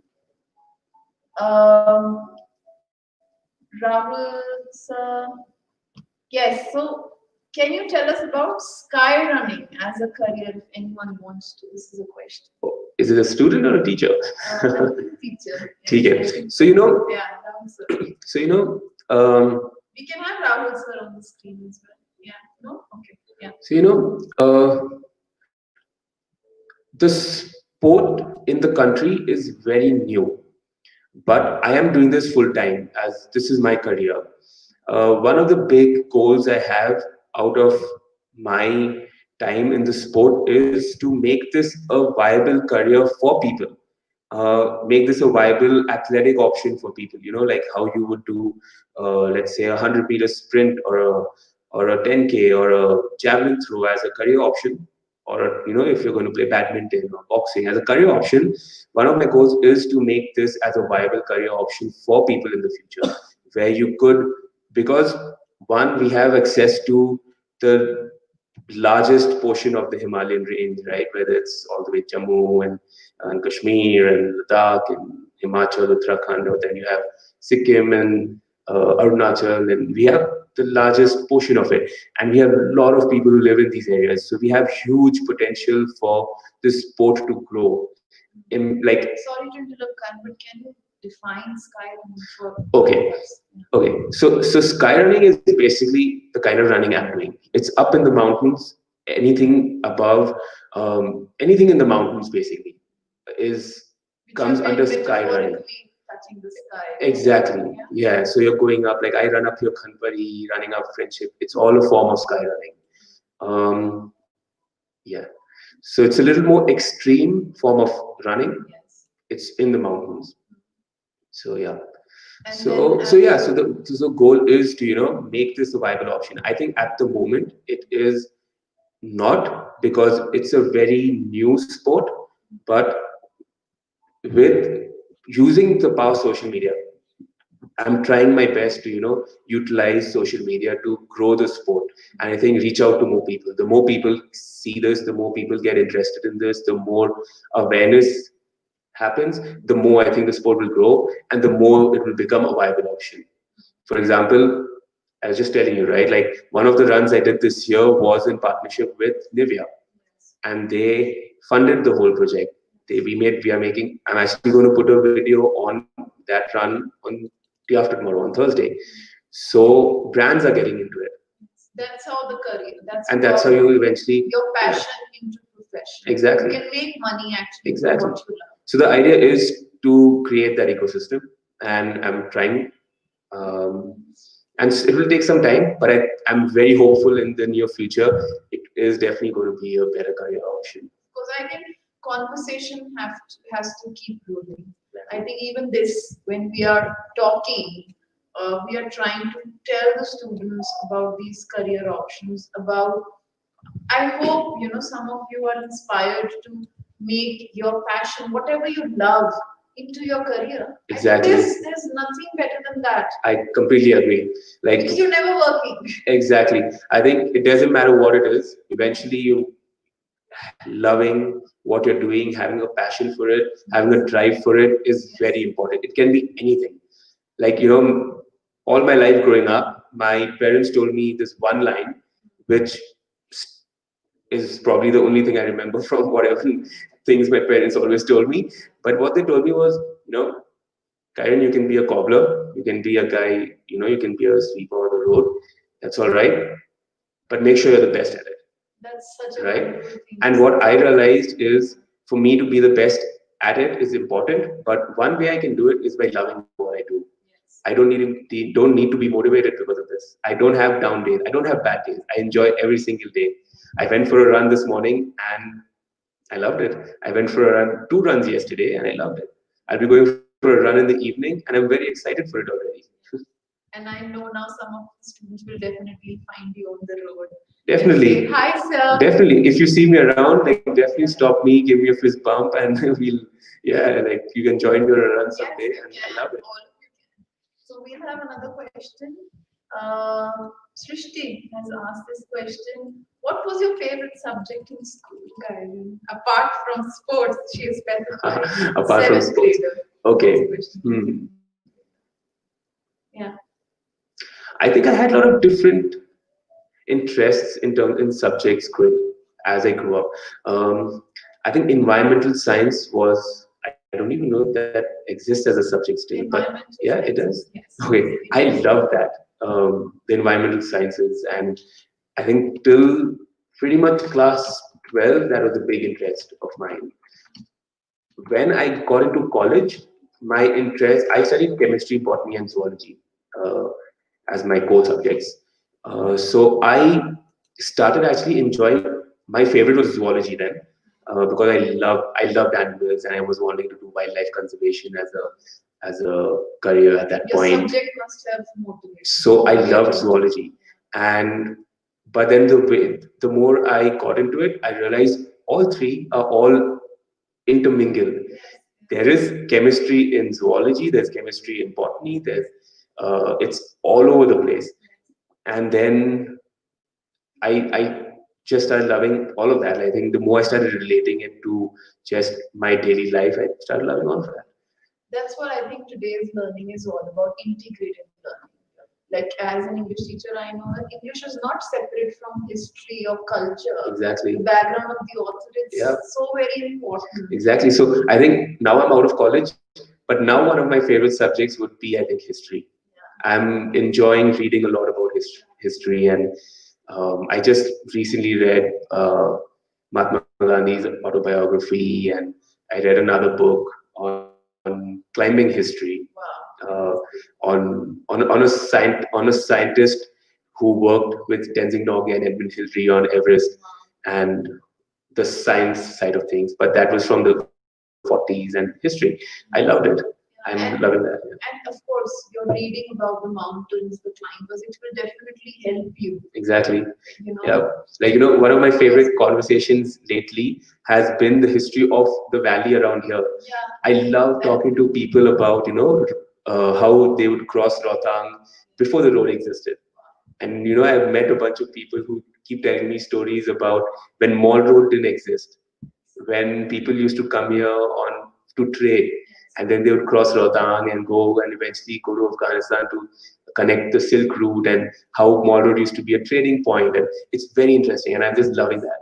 Um, Rahul, sir. Yes, so can you tell us about sky running as a career if anyone wants to? This is a question. Oh, is it a student or a teacher? Teacher. Teacher. So Yeah, Rahul sir. so you know, um, We can have Rahul sir on the screen as well. Yeah, no? Okay, yeah. so the sport in the country is very new, but I am doing this full time as this is my career. One of the big goals I have out of my time in the sport is to make this a viable career for people. Make this a viable athletic option for people. Like how you would do, let's say, a 100-meter sprint or a 10K or a javelin throw as a career option, or if you're going to play badminton or boxing as a career option. One of my goals is to make this as a viable career option for people in the future, where you could, because one, we have access to the largest portion of the Himalayan range, right? Whether it's all the way Jammu and Kashmir and Ladakh and Himachal, Uttarakhand, or then you have Sikkim and Arunachal, and we have the largest portion of it. And we have a lot of people who live in these areas. So we have huge potential for this sport to grow. Sorry to interrupt, Karan, but can you define skyrunning for Okay. us? Okay, so skyrunning is basically the kind of running I'm doing. It's up in the mountains. Anything above, anything in the mountains basically is Which comes are under skyrunning. metaphorically touching the sky. Exactly. Yeah. So you're going up, like I run up your Khanpari, running up Friendship. It's all a form of skyrunning. Yeah. So it's a little more extreme form of running. Yes. It's in the mountains. So yeah. And So the goal is to make this a viable option. I think at the moment it is not, because it's a very new sport, but with using the power of social media, I'm trying my best to utilize social media to grow the sport, and I think reach out to more people. The more people see this, the more people get interested in this, the more awareness happens, the more I think the sport will grow and the more it will become a viable option. For example, I was just telling you, right? Like one of the runs I did this year was in partnership with Nivea, and they funded the whole project. I'm actually going to put a video on that run on day after tomorrow, on Thursday. So brands are getting into it. That's how the career. That's how you eventually your passion into profession. Exactly. You can make money actually. Exactly. What you love. So the idea is to create that ecosystem, and I'm trying. And it will take some time, but I'm very hopeful in the near future. It is definitely going to be a better career option. Because I think conversation has to keep rolling. I think even this, when we are talking, we are trying to tell the students about these career options. About, I hope some of you are inspired to make your passion, whatever you love, into your career. Exactly. There's nothing better than that. I completely agree. Like because you're never working. Exactly. I think it doesn't matter what it is. Eventually, you loving what you're doing, having a passion for it, having a drive for it is very important. It can be anything. Like, all my life growing up, my parents told me this one line, which is probably the only thing I remember from whatever things my parents always told me. But what they told me was, Kieren, you can be a cobbler, you can be a guy, you can be a sweeper on the road. That's all right. But make sure you're the best at it. That's such a right. wonderful thing. And what I realized is for me to be the best at it is important. But one way I can do it is by loving what I do. Yes. I don't need to be motivated because of this. I don't have down days. I don't have bad days. I enjoy every single day. I went for a run this morning and I loved it. I went for a run, 2 runs yesterday, and I loved it. I'll be going for a run in the evening, and I'm very excited for it already. And I know now some of the students will definitely find you on the road. Definitely. Say, hi, sir. Definitely. If you see me around, like definitely stop me, give me a fist bump, and like you can join me on a run someday, and I love it. So we'll have another question. Srishti has asked this question. What was your favorite subject in school, Kieren? Apart from sports, she is specified. Apart from sports. Grader. Okay. Yeah. I think I had a lot of different interests in subjects as I grew up. I think environmental science was, I don't even know if that exists as a subject still, but yeah, it does. Yes. Okay, I love that, the environmental sciences, and I think till pretty much class 12, that was a big interest of mine. When I got into college, I studied chemistry, botany, and zoology uh, as my core subjects. So I started actually enjoying. My favorite was zoology then, because I loved animals and I was wanting to do wildlife conservation as a career at that Your point. subject must have motivated. So I loved zoology, but then the more I got into it, I realized all three are all intermingled. There is chemistry in zoology, there's chemistry in botany, it's all over the place. And then I just started loving all of that. I think the more I started relating it to just my daily life, I started loving all of that. That's what I think today's learning is all about, integrated learning. Like as an English teacher, I know that English is not separate from history or culture. Exactly. The background of the author is so very important. Exactly. So I think now I'm out of college, but now one of my favorite subjects would be, I think, history. I'm enjoying reading a lot about history, and I just recently read Mahatma Gandhi's autobiography, and I read another book on climbing history, on a scientist who worked with Tenzing Norgay and Edmund Hillary on Everest, and the science side of things. But that was from the 40s and history. I loved it. I'm loving that. And of course, you're reading about the mountains, the climbers. It will definitely help you. Exactly. Yeah. Like, one of my favorite conversations lately has been the history of the valley around here. Yeah. I love talking to people about, how they would cross Rohtang before the road existed. And, I've met a bunch of people who keep telling me stories about when Mall Road didn't exist, when people used to come here to trade, and then they would cross Rohtang and go and eventually go to Afghanistan to connect the Silk Route and how Mall Road used to be a trading point, and it's very interesting, and I'm just loving that.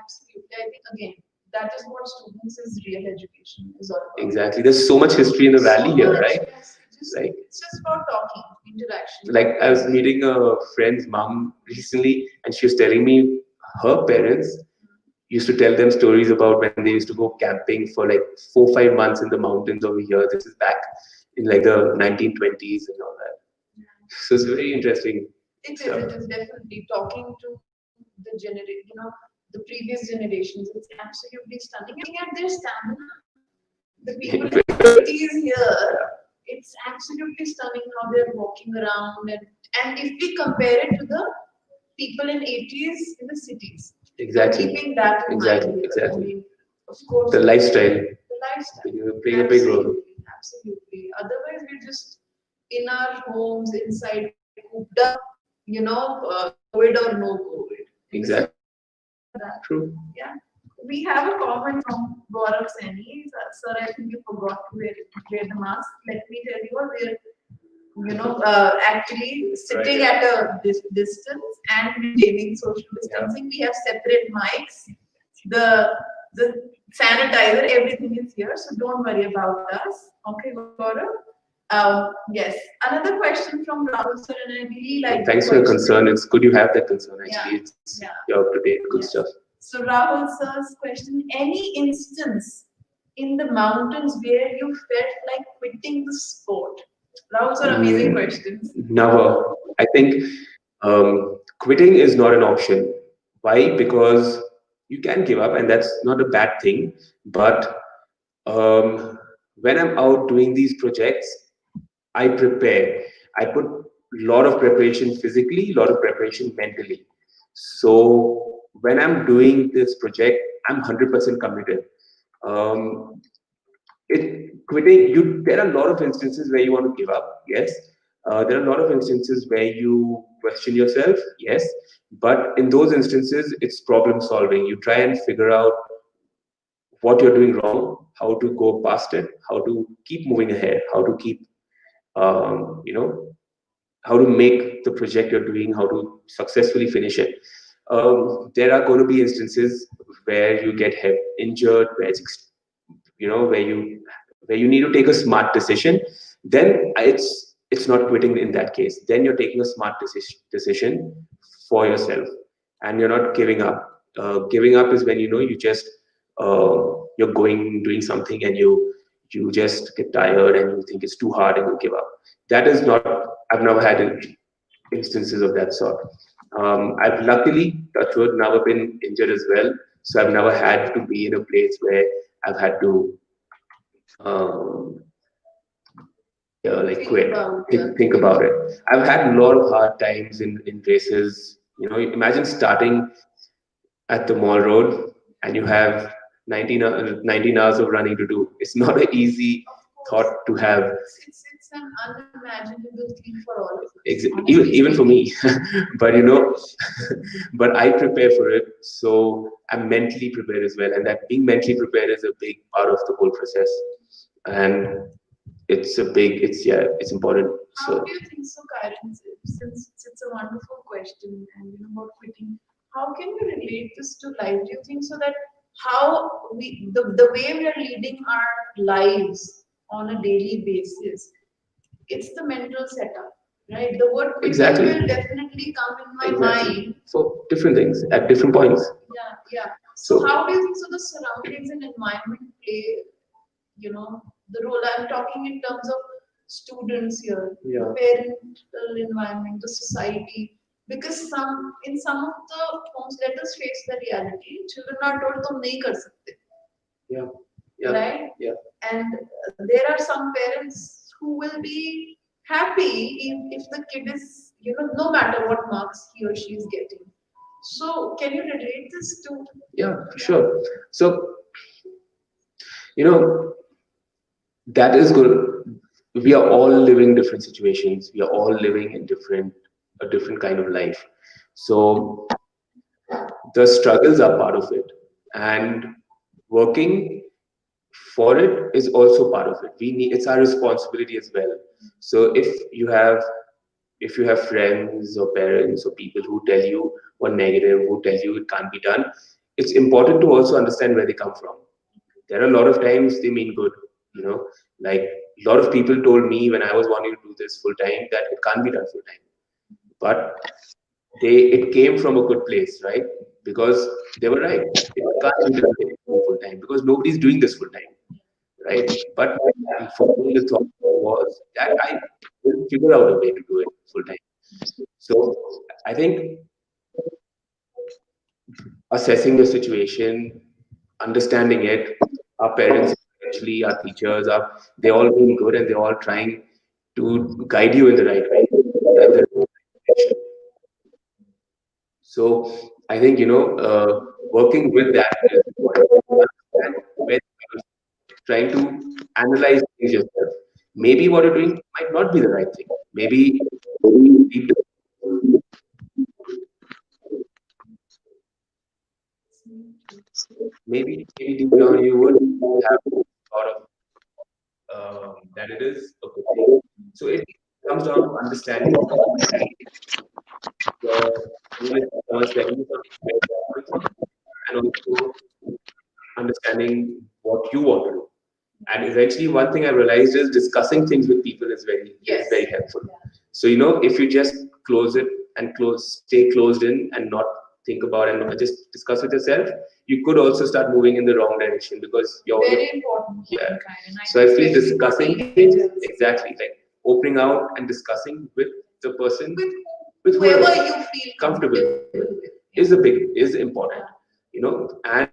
Absolutely. I think again, that is what students is real education is all about. Exactly. There's so much history in the valley So here, much, right? yes. Like, It's just about talking, interaction. like I was meeting a friend's mom recently, and she was telling me her parents used to tell them stories about when they used to go camping for like 4 5 months in the mountains over here. This is back in like the 1920s and all that. So it's very interesting stuff. It is definitely talking to the the previous generations. It's absolutely stunning. And looking at their stamina, the people in the 80s here, it's absolutely stunning how they're walking around. And if we compare it to the people in 80s in the cities, Exactly. keeping that in Exactly. mind. Exactly. I mean, of course, The lifestyle the lifestyle. playing a big role. Absolutely. Otherwise, we're just in our homes, inside, cooped up, COVID or no COVID. Exactly. That. True. Yeah. We have a comment from Gaurav Saini. Sir, I think you forgot to wear the mask. Let me tell you, actually sitting at a distance and maintaining social distancing. We have separate mics. The sanitizer, everything is here, so don't worry about us. Okay, Gaurav. Yes. Another question from Rahul sir, and I really like. Thanks for your concern. It's good you have that concern. Actually, it's you're up to date. Good stuff. So Rahul sir's question: any instance in the mountains where you felt like quitting the sport? Rahul sir, amazing questions. Never. I think quitting is not an option. Why? Because you can give up, and that's not a bad thing. But when I'm out doing these projects, I prepare. I put a lot of preparation physically, a lot of preparation mentally. So when I'm doing this project, I'm 100% committed. Um, quitting, there are a lot of instances where you want to give up, yes. There are a lot of instances where you question yourself, yes. But in those instances, it's problem solving. You try and figure out what you're doing wrong, how to go past it, how to keep moving ahead, how to keep um, you know how to make the project you're doing, how to successfully finish it. There are going to be instances where you get injured, where where you need to take a smart decision. Then it's not quitting in that case. Then you're taking a smart decision for yourself, and you're not giving up. Giving up is when you just you're doing something, and you just get tired and you think it's too hard and you give up. That is not. I've never had instances of that sort. I've luckily, touch wood, never been injured as well, so I've never had to be in a place where I've had to um, like quit. Think about it. I've had a lot of hard times in races. Imagine starting at the Mall Road and you have 19 hours of running to do. It's not an easy thought to have. It's an unimaginable thing for all of us. Even for me, but but I prepare for it, so I'm mentally prepared as well, and that being mentally prepared is a big part of the whole process, and it's important. How do you think so, Karen? Since it's a wonderful question and about quitting, how can you relate this to life? Do you think so that how the way we are leading our lives on a daily basis, it's the mental setup, right? The word quitting will definitely come in my mind for different things at different points. Yeah. So how do you think so the surroundings and environment play, the role? I'm talking in terms of students here, the parental environment, the society. Because in some of the homes, let us face the reality. Children are told to nahi kar sakte. Right? Yeah. And there are some parents who will be happy if the kid is, no matter what marks he or she is getting. So, can you relate this to? Yeah, for sure. So, that is good. We are all living different situations. We are all living in a different kind of life. So, the struggles are part of it, and working for it is also part of it. It's our responsibility as well. So if you have if you have friends or parents or people who tell you one negative, who tell you it can't be done, it's important to also understand where they come from. There are a lot of times they mean good, you know, like a lot of people told me when I was wanting to do this full time that it can't be done full time. But it came from a good place, right? Because they were right. It can't be done full time because nobody's doing this full time, right? But for me, the thought was that I will figure out a way to do it full time. So I think assessing the situation, understanding it, our parents, especially our teachers, they all being good and they're all trying to guide you in the right way, in the right direction. So I think working with that is important. And when you're trying to analyze things yourself, maybe what you're doing might not be the right thing. Maybe deep maybe deep down you would have thought of that it is a good thing. So it comes down to understanding the concerns that you have and also understanding what you want to do. And eventually, one thing I realized is discussing things with people is very helpful. So if you just close it and stay closed in and not think about it and just discuss with yourself, you could also start moving in the wrong direction because you're Very important. yeah. Kind. So I feel discussing things exactly like opening out and discussing with the person with whoever you feel comfortable with is important, and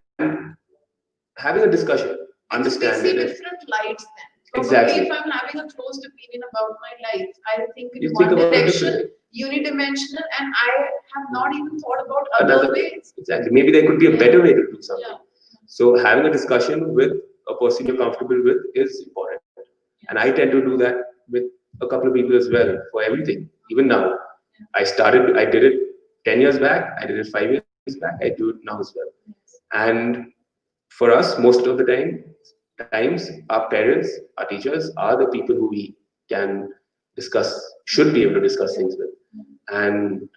having a discussion, understand we see it. different lights then. Exactly. If I'm having a closed opinion about my life, I think in You one think about it direction, differently. unidimensional, and I have not even thought about other Another ways. exactly. Maybe there could be a better way to do something. Yeah. So having a discussion with a person you're comfortable with is important. And I tend to do that with a couple of people as well for everything. Even now, I did it 10 years back, I did it 5 years back, I do it now as well. And for us, most of the times, our parents, our teachers are the people who we can should be able to discuss things with. And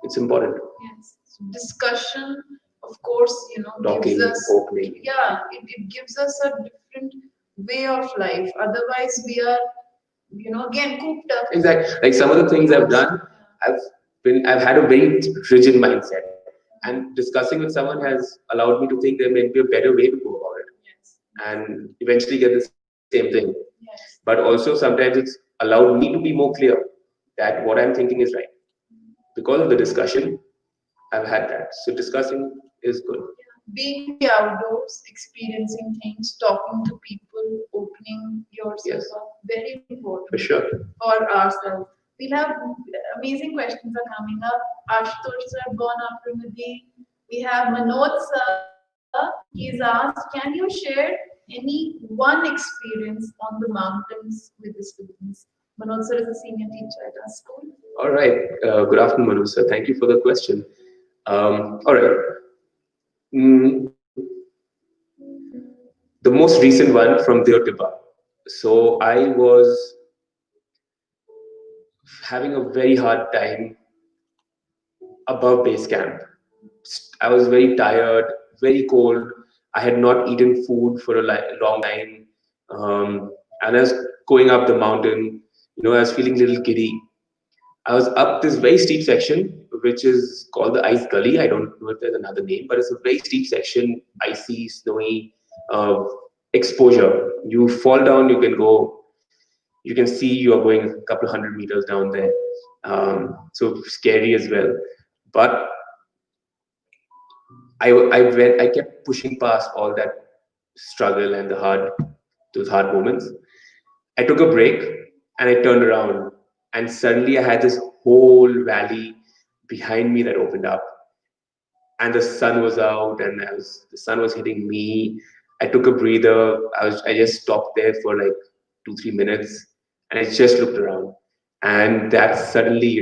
it's important. Yes. So discussion, of course, Talking, gives us opening. it gives us a different way of life. Otherwise, we are, again cooped up. Exactly. Like some of the things I've done, I've had a very rigid mindset. And discussing with someone has allowed me to think there may be a better way to go about it. Yes. And eventually get the same thing. Yes. But also sometimes it's allowed me to be more clear that what I'm thinking is right. Because of the discussion, I've had that. So discussing is good. Being in the outdoors, experiencing things, talking to people, opening yourself up, very important. For sure. For ourselves. We'll have amazing questions are coming up. Ashutosh sir have gone after Madi. We have Manoj sir. He's asked, can you share any one experience on the mountains with the students? Manoj sir is a senior teacher at our school. All right. Good afternoon, Manu sir. Thank you for the question. All right. The most recent one from Deo-Tibba. So I was having a very hard time above base camp. I was very tired, very cold. I had not eaten food for a long time. And I was going up the mountain, I was feeling a little giddy. I was up this very steep section, which is called the Ice Gully. I don't know if there's another name, but it's a very steep section, icy, snowy, exposure. You fall down, you can see you are going a couple of 100 meters down there. So scary as well. But I kept pushing past all that struggle and those hard moments. I took a break and I turned around, and suddenly I had this whole valley behind me that opened up, and the sun was out, and the sun was hitting me. I took a breather. I just stopped there for like 2-3 minutes, and I just looked around, and that suddenly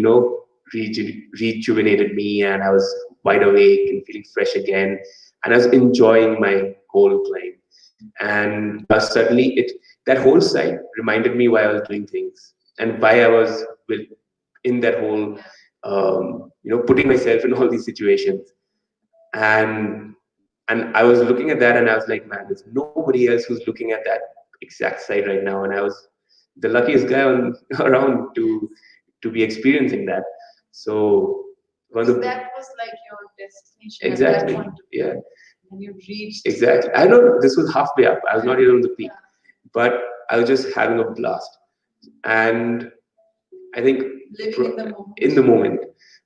rejuvenated me, and I was wide awake and feeling fresh again, and I was enjoying my whole climb. And suddenly that whole site reminded me why I was doing things and why I was in that whole, putting myself in all these situations. And I was looking at that and I was like, man, there's nobody else who's looking at that exact site right now. And I was the luckiest guy around to be experiencing that. So that was like your destination exactly, at that point. yeah. And you reached. Exactly. I know this was halfway up. I was not even on the peak, but I was just having a blast. And I think Living in the moment. in the moment,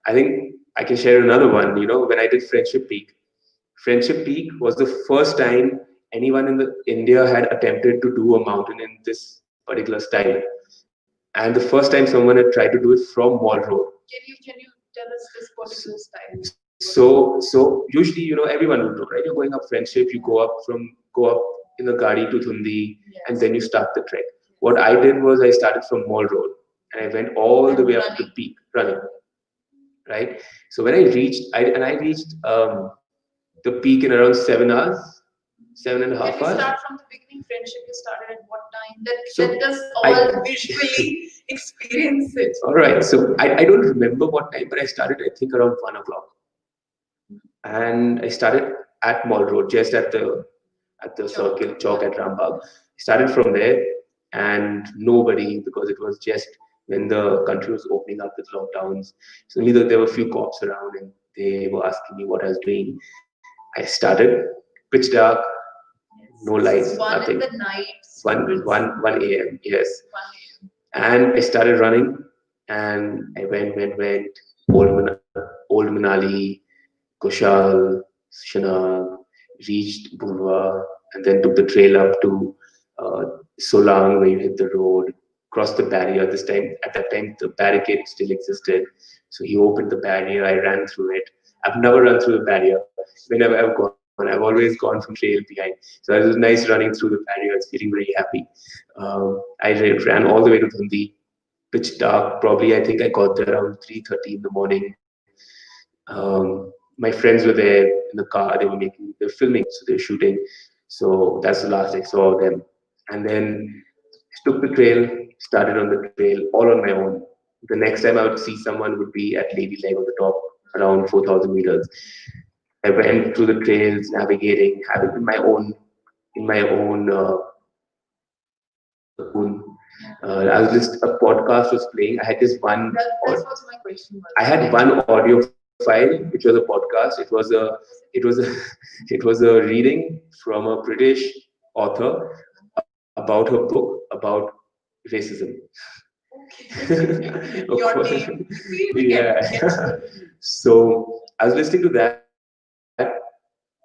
I think I can share another one. When I did Friendship Peak. Friendship Peak was the first time anyone in India had attempted to do a mountain in this particular style, and the first time someone had tried to do it from Mall Road. Can you tell us this particular style? So usually everyone will do, right. You're going up Friendship, you go up in the gadi to Thundi, and then you start the trek. What I did was I started from Mall Road and I went all the way up to the peak running. Right. So when I reached, I reached the peak in around 7 hours, 7.5 hours. Can we start from the beginning? Friendship, you started at what time? Let us all visually experience it. All right. So I don't remember what time, but I started, I think, around 1 o'clock. And I started at Mall Road, just at the circle chalk at Rambagh. Started from there, and nobody, because it was just when the country was opening up with lockdowns. So only there were a few cops around, and they were asking me what I was doing. I started pitch dark, no lights, nothing. 1 in the night. 1 a.m. Yes. 1 a.m. And I started running, and I went, Old Manali, Kushal, Shanag, reached Bulwa, and then took the trail up to Solang, where you hit the road, crossed the barrier. At that time, the barricade still existed. So he opened the barrier, I ran through it. I've never run through the barrier. Whenever I've gone, I've always gone from trail behind. So it was nice running through the barrier. I was feeling very happy. I ran all the way to Dhundi, pitch dark. Probably, I think I got there around 3:30 in the morning. My friends were there in the car. They were filming, so they were shooting. So that's the last I saw them. And then I took the trail, started on the trail, all on my own. The next time I would see someone would be at Lady Leg on the top, around 4,000 meters. I went through the trails, navigating, having in my own I was just a podcast was playing. I had this one. That was my question. I had one audio file, which was a podcast. It was a reading from a British author about her book about racism. Okay. Your name. Yeah. So I was listening to that.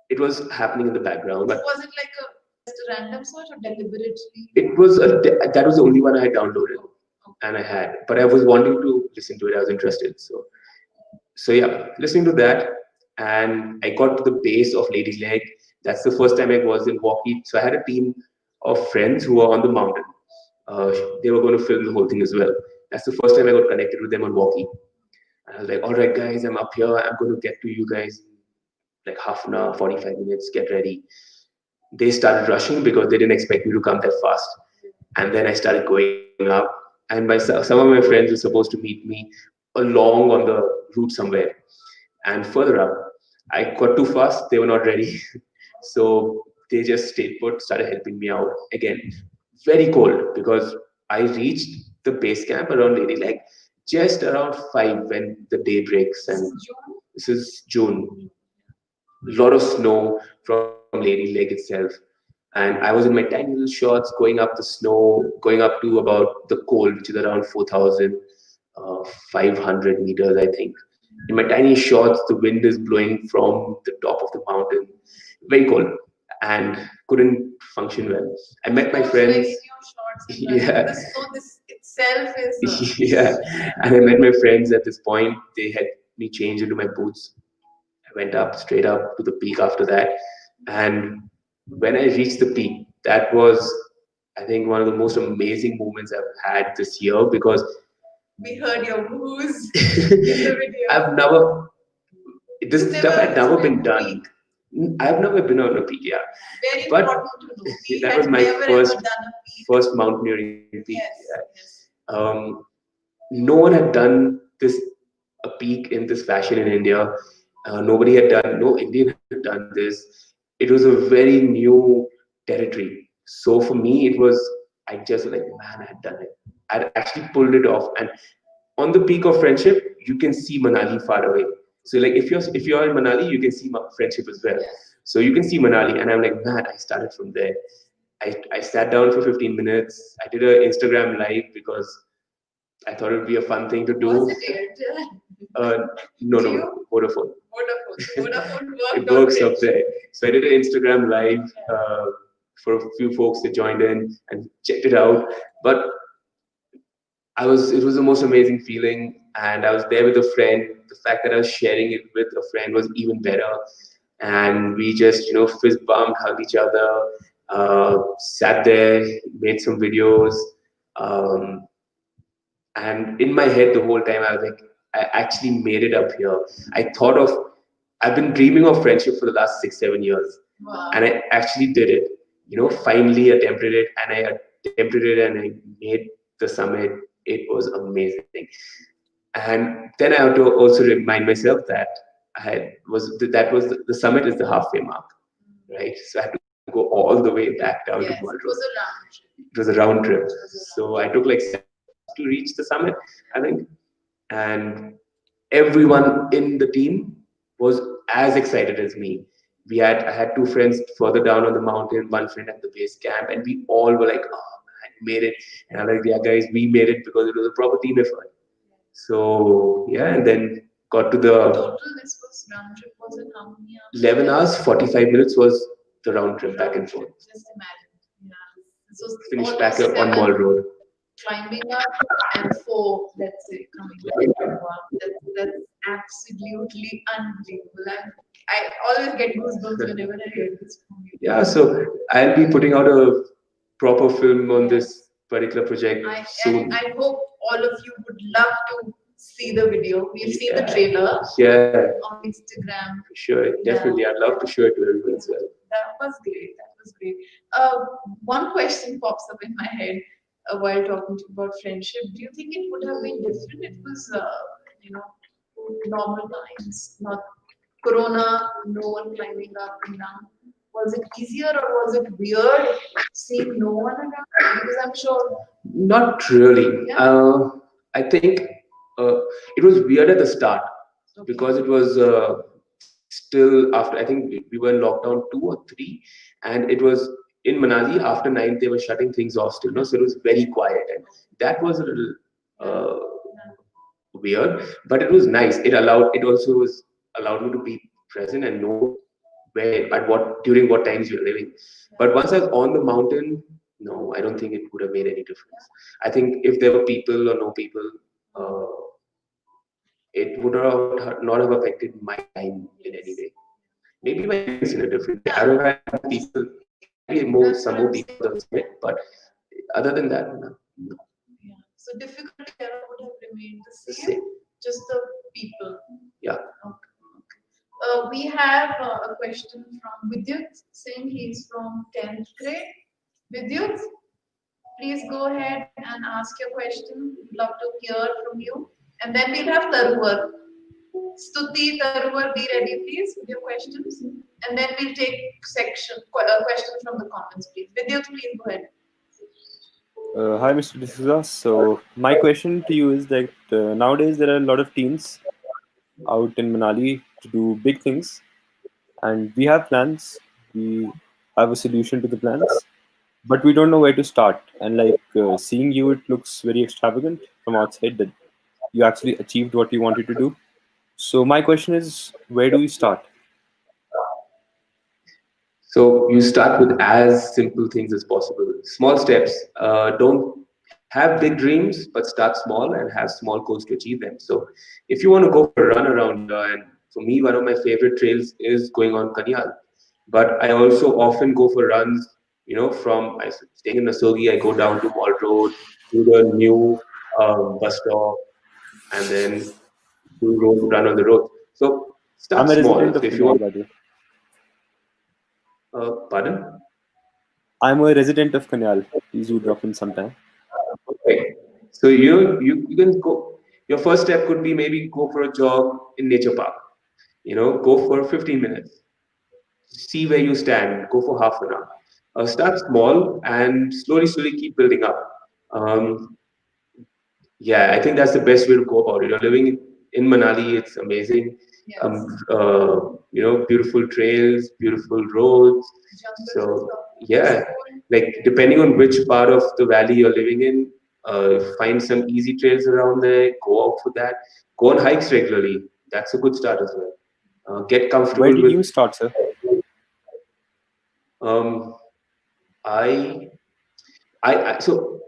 It was happening in the background. But was it like just a random search or deliberately? It was that was the only one I had downloaded, and I had. But I was wanting to listen to it. I was interested. So yeah, listening to that, and I got to the base of Lady Leg. That's the first time I was in walkie. So I had a team of friends who were on the mountain. They were going to film the whole thing as well. That's the first time I got connected with them on walkie. And I was like, all right, guys, I'm up here. I'm going to get to you guys in like half an hour, 45 minutes. Get ready. They started rushing because they didn't expect me to come that fast. And then I started going up. And some of my friends were supposed to meet me along on the route somewhere. And further up, I got too fast. They were not ready. So they just stayed put, started helping me out. Again, very cold because I reached the base camp around Lady Leg just around 5 when the day breaks. And this is June. A lot of snow from Lady Leg itself. And I was in my tiny little shorts going up the snow, going up to about the cold, which is around 4,500 meters, I think. In my tiny shorts, the wind is blowing from the top of the mountain. Very cold. And couldn't function well. I met my friends. Yeah. The snow this itself is. Yeah. And I met my friends at this point. They had me change into my boots. I went up straight up to the peak after that. And when I reached the peak, that was, I think, one of the most amazing moments I've had this year because we heard your woos in the video. This stuff had never been done. I've never been on a peak, yeah. Very important to know. That was my first mountaineering peak. Yes, yeah. No one had done this a peak in this fashion in India. Nobody had done, no Indian had done this. It was a very new territory. So for me, it was, I just was like, man, I had done it. I'd actually pulled it off. And on the peak of friendship, you can see Manali far away. So like if you're in Manali, you can see my friendship as well. So you can see Manali, and I'm like, man, I started from there. I sat down for 15 minutes. I did an Instagram live because I thought it would be a fun thing to do. Was it Airtel? No, Do no, you? Vodafone. Vodafone It worked works out up there. So I did an Instagram live for a few folks that joined in and checked it out. But it was the most amazing feeling, and I was there with a friend. The fact that I was sharing it with a friend was even better. And we just, fist bumped, hugged each other, sat there, made some videos. Um, and in my head, the whole time, I was like, I actually made it up here. I've been dreaming of friendship for the last 6, 7 years. Wow. And I actually did it. Finally attempted it, and I attempted it, and I made the summit. It was amazing. And then I have to also remind myself that the summit is the halfway mark, right? So I had to go all the way back down to Yes, Mall it Road. was a round trip. It was a round trip. So I took like 7 hours to reach the summit, I think. And everyone in the team was as excited as me. I had two friends further down on the mountain, one friend at the base camp, and we all were like, "Oh man, we made it!" And I'm like, "Yeah, guys, we made it because it was a proper team effort." So yeah, and then got to the Total, this was round trip was in how many hours? 11 hours, 45 minutes was the round trip back and forth. Just imagine. Yeah. This was Finished back almost up on Mall 7 Road. climbing up and 4, let's say, coming down. Wow, that's absolutely unbelievable. I always get goosebumps whenever I hear this from you. Yeah, so I'll be putting out a proper film on this particular project soon. And I hope all of you would love to see the video. We've seen the trailer Yeah, on Instagram. sure, definitely. I'd love to show it to everyone as well. That was great. That was great. One question pops up in my head while talking to you about friendship. Do you think it would have been different? It was, normal times, not Corona, no one climbing up and down. Was it easier or was it weird seeing no one around? Because I'm sure. Not really. Yeah. I think it was weird at the start because it was still after, I think we were in lockdown 2 or 3, and it was in Manali after 9 they were shutting things off still, no? So it was very quiet, and that was a little weird, but it was nice. It also was allowed me to be present and know during what times you're living. But once I was on the mountain, no, I don't think it would have made any difference. I think if there were people or no people, it would not have affected my time in any way. Maybe my experience in a different way. I don't have people, maybe some more people on the summit, but other than that, no. Yeah. So difficulty level would have remained the same, just the people. Yeah. Okay. We have a question from Vidyut saying he's from 10th grade. Vidyut, please go ahead and ask your question. We'd love to hear from you. And then we'll have Taruvar. Stuti, Taruvar, be ready please with your questions. And then we'll take questions from the comments please. Vidyut, please go ahead. Hi, Mr. D'Souza. So my question to you is that nowadays there are a lot of teens out in Manali to do big things, and we have plans. We have a solution to the plans, but we don't know where to start. And seeing you, it looks very extravagant from outside that you actually achieved what you wanted to do. So my question is, where do we start? So you start with as simple things as possible. Small steps. Don't have big dreams, but start small and have small goals to achieve them. So if you want to go for a run around, and for me, one of my favorite trails is going on Kanyal. But I also often go for runs, from staying in Nasogi, I go down to Mall Road, to the new bus stop, and then run on the road. So start I'm a small. resident of If you Kanyal, want, by the way. pardon? I'm a resident of Kanyal. Please do drop in sometime. Okay. So you can go. Your first step could be maybe go for a jog in nature park. Go for 15 minutes. See where you stand. Go for half an hour. Start small and slowly keep building up. Um, yeah, I think that's the best way to go about it. You're living in Manali, it's amazing. Yes. Beautiful trails, beautiful roads. Jungles So, as well. yeah, like depending on which part of the valley you're living in, find some easy trails around there, go out for that. Go on hikes regularly. That's a good start as well. Get Where comfortable did with. you start, sir? Um, I, so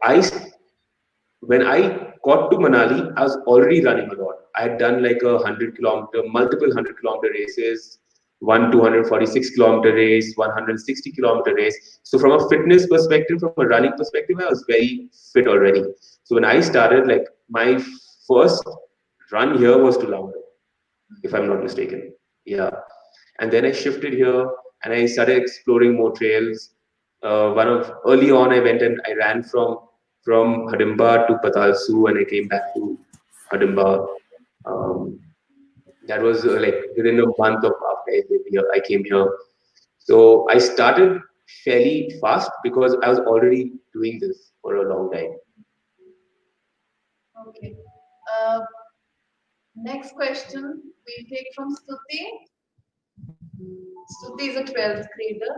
when I got to Manali, I was already running a lot. I had done like 100 kilometer, multiple 100 kilometer races, one 246 kilometer race, 160 kilometer race. So from a fitness perspective, from a running perspective, I was very fit already. So when I started, like my first run here was to Lavaro, if I'm not mistaken. Yeah. And then I shifted here and I started exploring more trails. One of early on, I went and I ran from Hadimba to Patalsu, and I came back to Hadimba. Um, that was like within a month of after I came here. So I started fairly fast because I was already doing this for a long time. Okay. Uh, Next question we take from Stuti. Stuti is a 12th grader.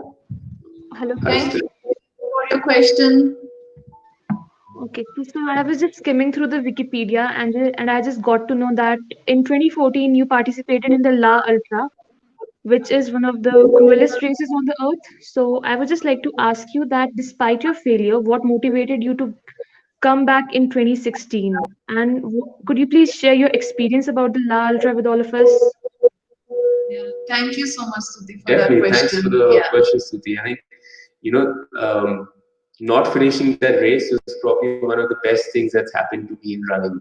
Hello, I Thank friends. still, you for your question. Okay, so I was just skimming through the Wikipedia and I just got to know that in 2014 you participated in the La Ultra, which is one of the cruelest races on the earth. So I would just like to ask you that despite your failure, what motivated you to come back in 2016? And could you please share your experience about the La Ultra with all of us? Yeah. Thank you so much, Stuti, for that definitely, thanks for question. the Yeah. question, Suti. I think, you know, not finishing that race was probably one of the best things that's happened to me in running,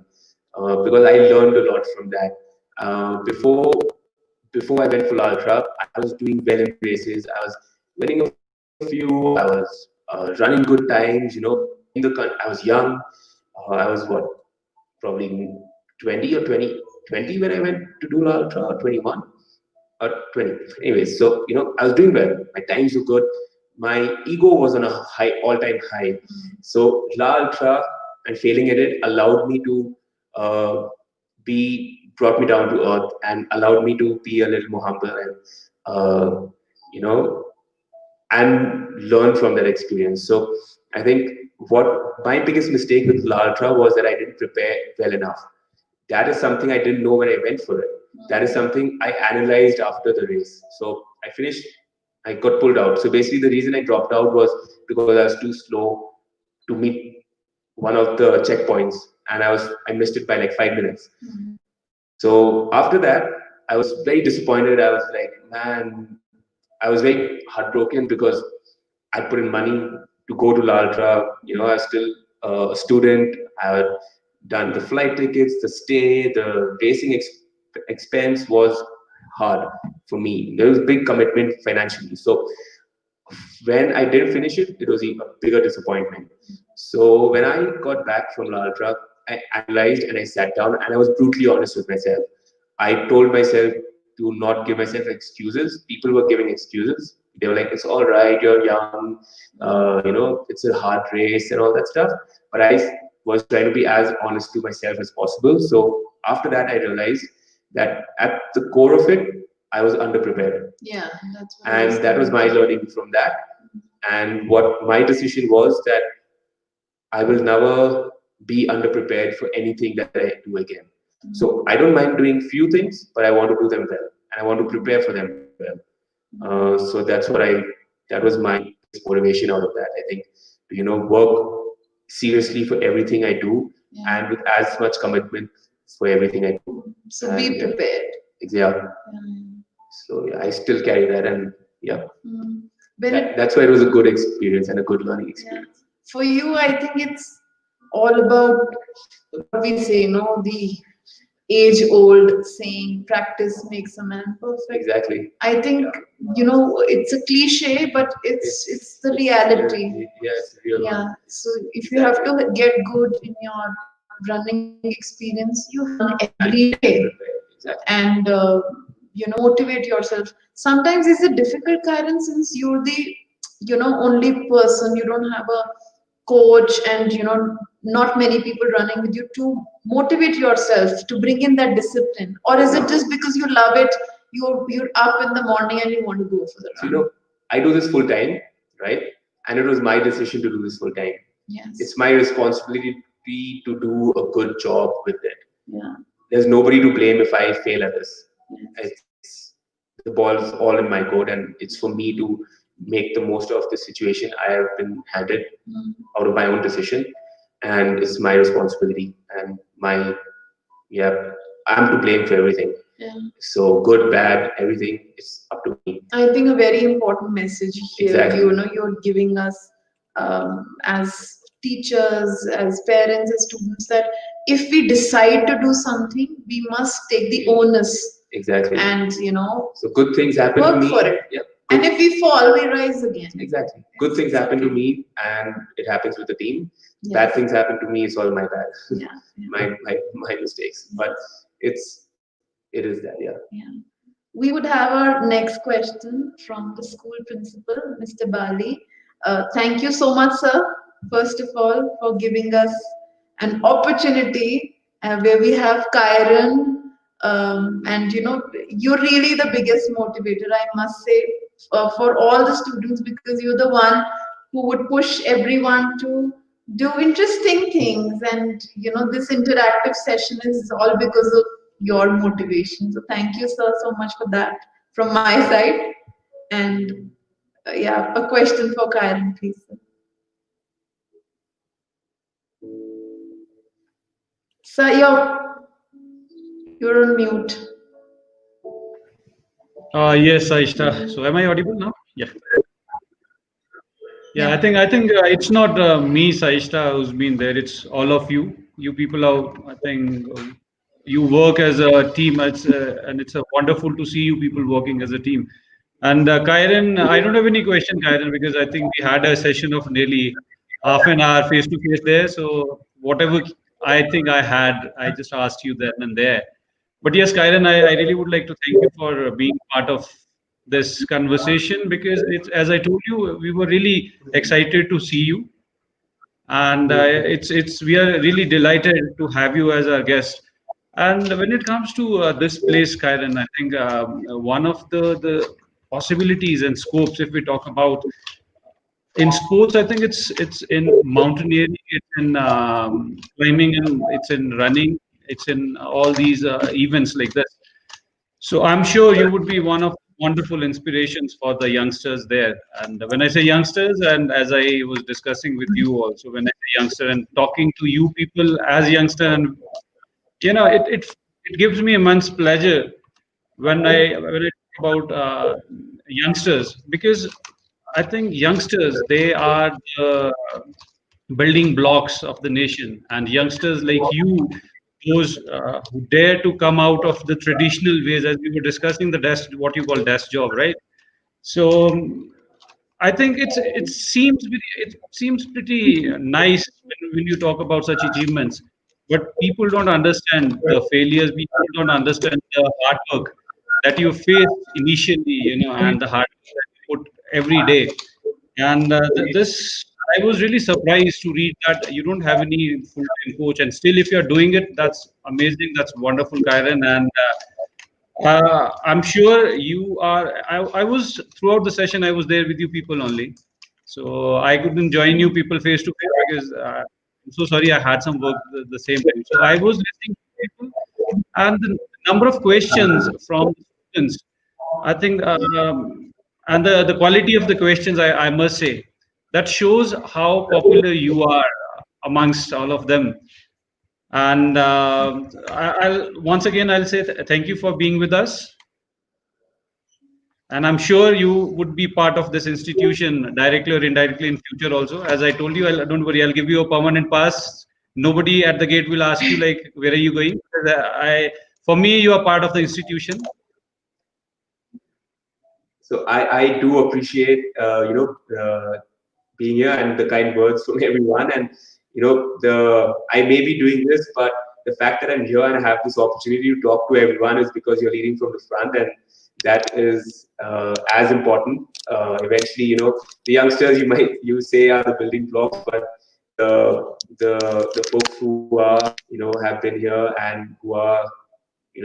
because I learned a lot from that. Before I went full ultra, I was doing well in races. I was winning a few. I was running good times. I was young. I was what, probably 20 or 20 when I went to do ultra, or 21 or 20. Anyways, so I was doing well. My times were good. My ego was on a high, all-time high. So La Ultra and failing at it allowed me to brought me down to earth and allowed me to be a little more humble and you know and learn from that experience. So I think what my biggest mistake with La Ultra was that I didn't prepare well enough. That is something I didn't know when I went for it. That is something I analyzed after the race. So I finished, I got pulled out. So basically, the reason I dropped out was because I was too slow to meet one of the checkpoints, and I missed it by like 5 minutes. So after that, I was very disappointed. I was like, man, I was very heartbroken because I put in money to go to La Ultra. I was still a student. I had done the flight tickets, the stay, the racing expense was hard for me. There was a big commitment financially. So when I didn't finish it, it was a bigger disappointment. So when I got back from La Ultra, I analyzed and I sat down and I was brutally honest with myself. I told myself to not give myself excuses. People were giving excuses. They were like, "It's all right. You're young. It's a hard race and all that stuff." But I was trying to be as honest to myself as possible. So after that, I realized that at the core of it, I was underprepared, Yeah, that's what I was and that was my learning from that. And what my decision was that I will never be underprepared for anything that I do again. So I don't mind doing few things, but I want to do them well, and I want to prepare for them well. So that was my biggest motivation out of that. I think work seriously for everything I do, and with as much commitment for everything I do. So be prepared. Yeah. So yeah, I still carry that, and yeah, When that's why it was a good experience and a good learning experience. for you, I think it's all about what we say, the age-old saying, practice makes a man perfect. Exactly. I think, it's a cliche, but it's the reality. Yes, real. Yeah. So if you have to get good in your running experience, you run every day and motivate yourself. Sometimes it's a difficult, Karen, since you're the only person, you don't have a coach, and not many people running with you to motivate yourself to bring in that discipline. Or is it just because you love it, you're up in the morning and you want to go for the run? I do this full time, right? And it was my decision to do this full time. Yes. It's my responsibility to do a good job with it. Yeah. There's nobody to blame if I fail at this. Yes. The ball's all in my court, and it's for me to make the most of the situation I have been handed out of my own decision, and it's my responsibility and I'm to blame for everything. Yeah. So good, bad, everything is up to me. I think a very important message here, Exactly. You're giving us as teachers, as parents, as students, that if we decide to do something, we must take the onus. Exactly. And so good things happen to work me. for it. Yeah. And if we fall, we rise again. Exactly. Good things happen to me, and it happens with the team. Yes. Bad things happen to me. It's all my bad. Yeah. my mistakes. But it is that. Yeah. Yeah. We would have our next question from the school principal, Mr. Bali. Thank you so much, sir, first of all, for giving us an opportunity where we have Kieren. And you're really the biggest motivator, I must say, for all the students, because you're the one who would push everyone to do interesting things. And this interactive session is all because of your motivation. So thank you, sir, so much for that from my side. And a question for Kieren, please. Sir, you're on mute. Yes, Aishta. So am I audible now? Yeah. Yeah, I think it's not me, Saishta, who's been there. It's all of you. You people are. I think you work as a team. And it's wonderful to see you people working as a team. And Kieren, I don't have any question, Kieren, because I think we had a session of nearly half an hour face to face there. So whatever I think I had, I just asked you then and there. But yes, Kieren, I really would like to thank you for being part of this conversation, because it's, as I told you, we were really excited to see you, and it's we are really delighted to have you as our guest. And when it comes to this place, Kieren, I think one of the possibilities and scopes, if we talk about in sports, I think it's in mountaineering, it's in climbing, and it's in running, it's in all these events like this. So I'm sure you would be one of wonderful inspirations for the youngsters there. And when I say youngsters, and as I was discussing with you also, when I say youngster and talking to you people as youngster, and it gives me immense pleasure when I talk about youngsters, because I think youngsters, they are the building blocks of the nation, and youngsters like you, those who dare to come out of the traditional ways, as we were discussing the desk, what you call desk job, right? So I think it seems pretty nice when you talk about such achievements, but people don't understand the failures. People don't understand the hard work that you face initially, and the hard work that you put every day. And this, I was really surprised to read that you don't have any full-time coach, and still, if you're doing it, that's amazing. That's wonderful, Kieren. And I'm sure you are. I was throughout the session. I was there with you people only, so I couldn't join you people face to face because I'm so sorry. I had some work the same time. So I was listening to people, and the number of questions from the students, I think, and the quality of the questions, I must say, that shows how popular you are amongst all of them. And I'll once again I'll say thank you for being with us. And I'm sure you would be part of this institution directly or indirectly in future also. As I told you, don't worry, I'll give you a permanent pass. Nobody at the gate will ask you like, where are you going? For me, you are part of the institution. So I do appreciate being here and the kind words from everyone. And I may be doing this, but the fact that I'm here and I have this opportunity to talk to everyone is because you're leading from the front, and that is as important. Eventually, the youngsters you say are the building blocks, but the folks who have been here and who are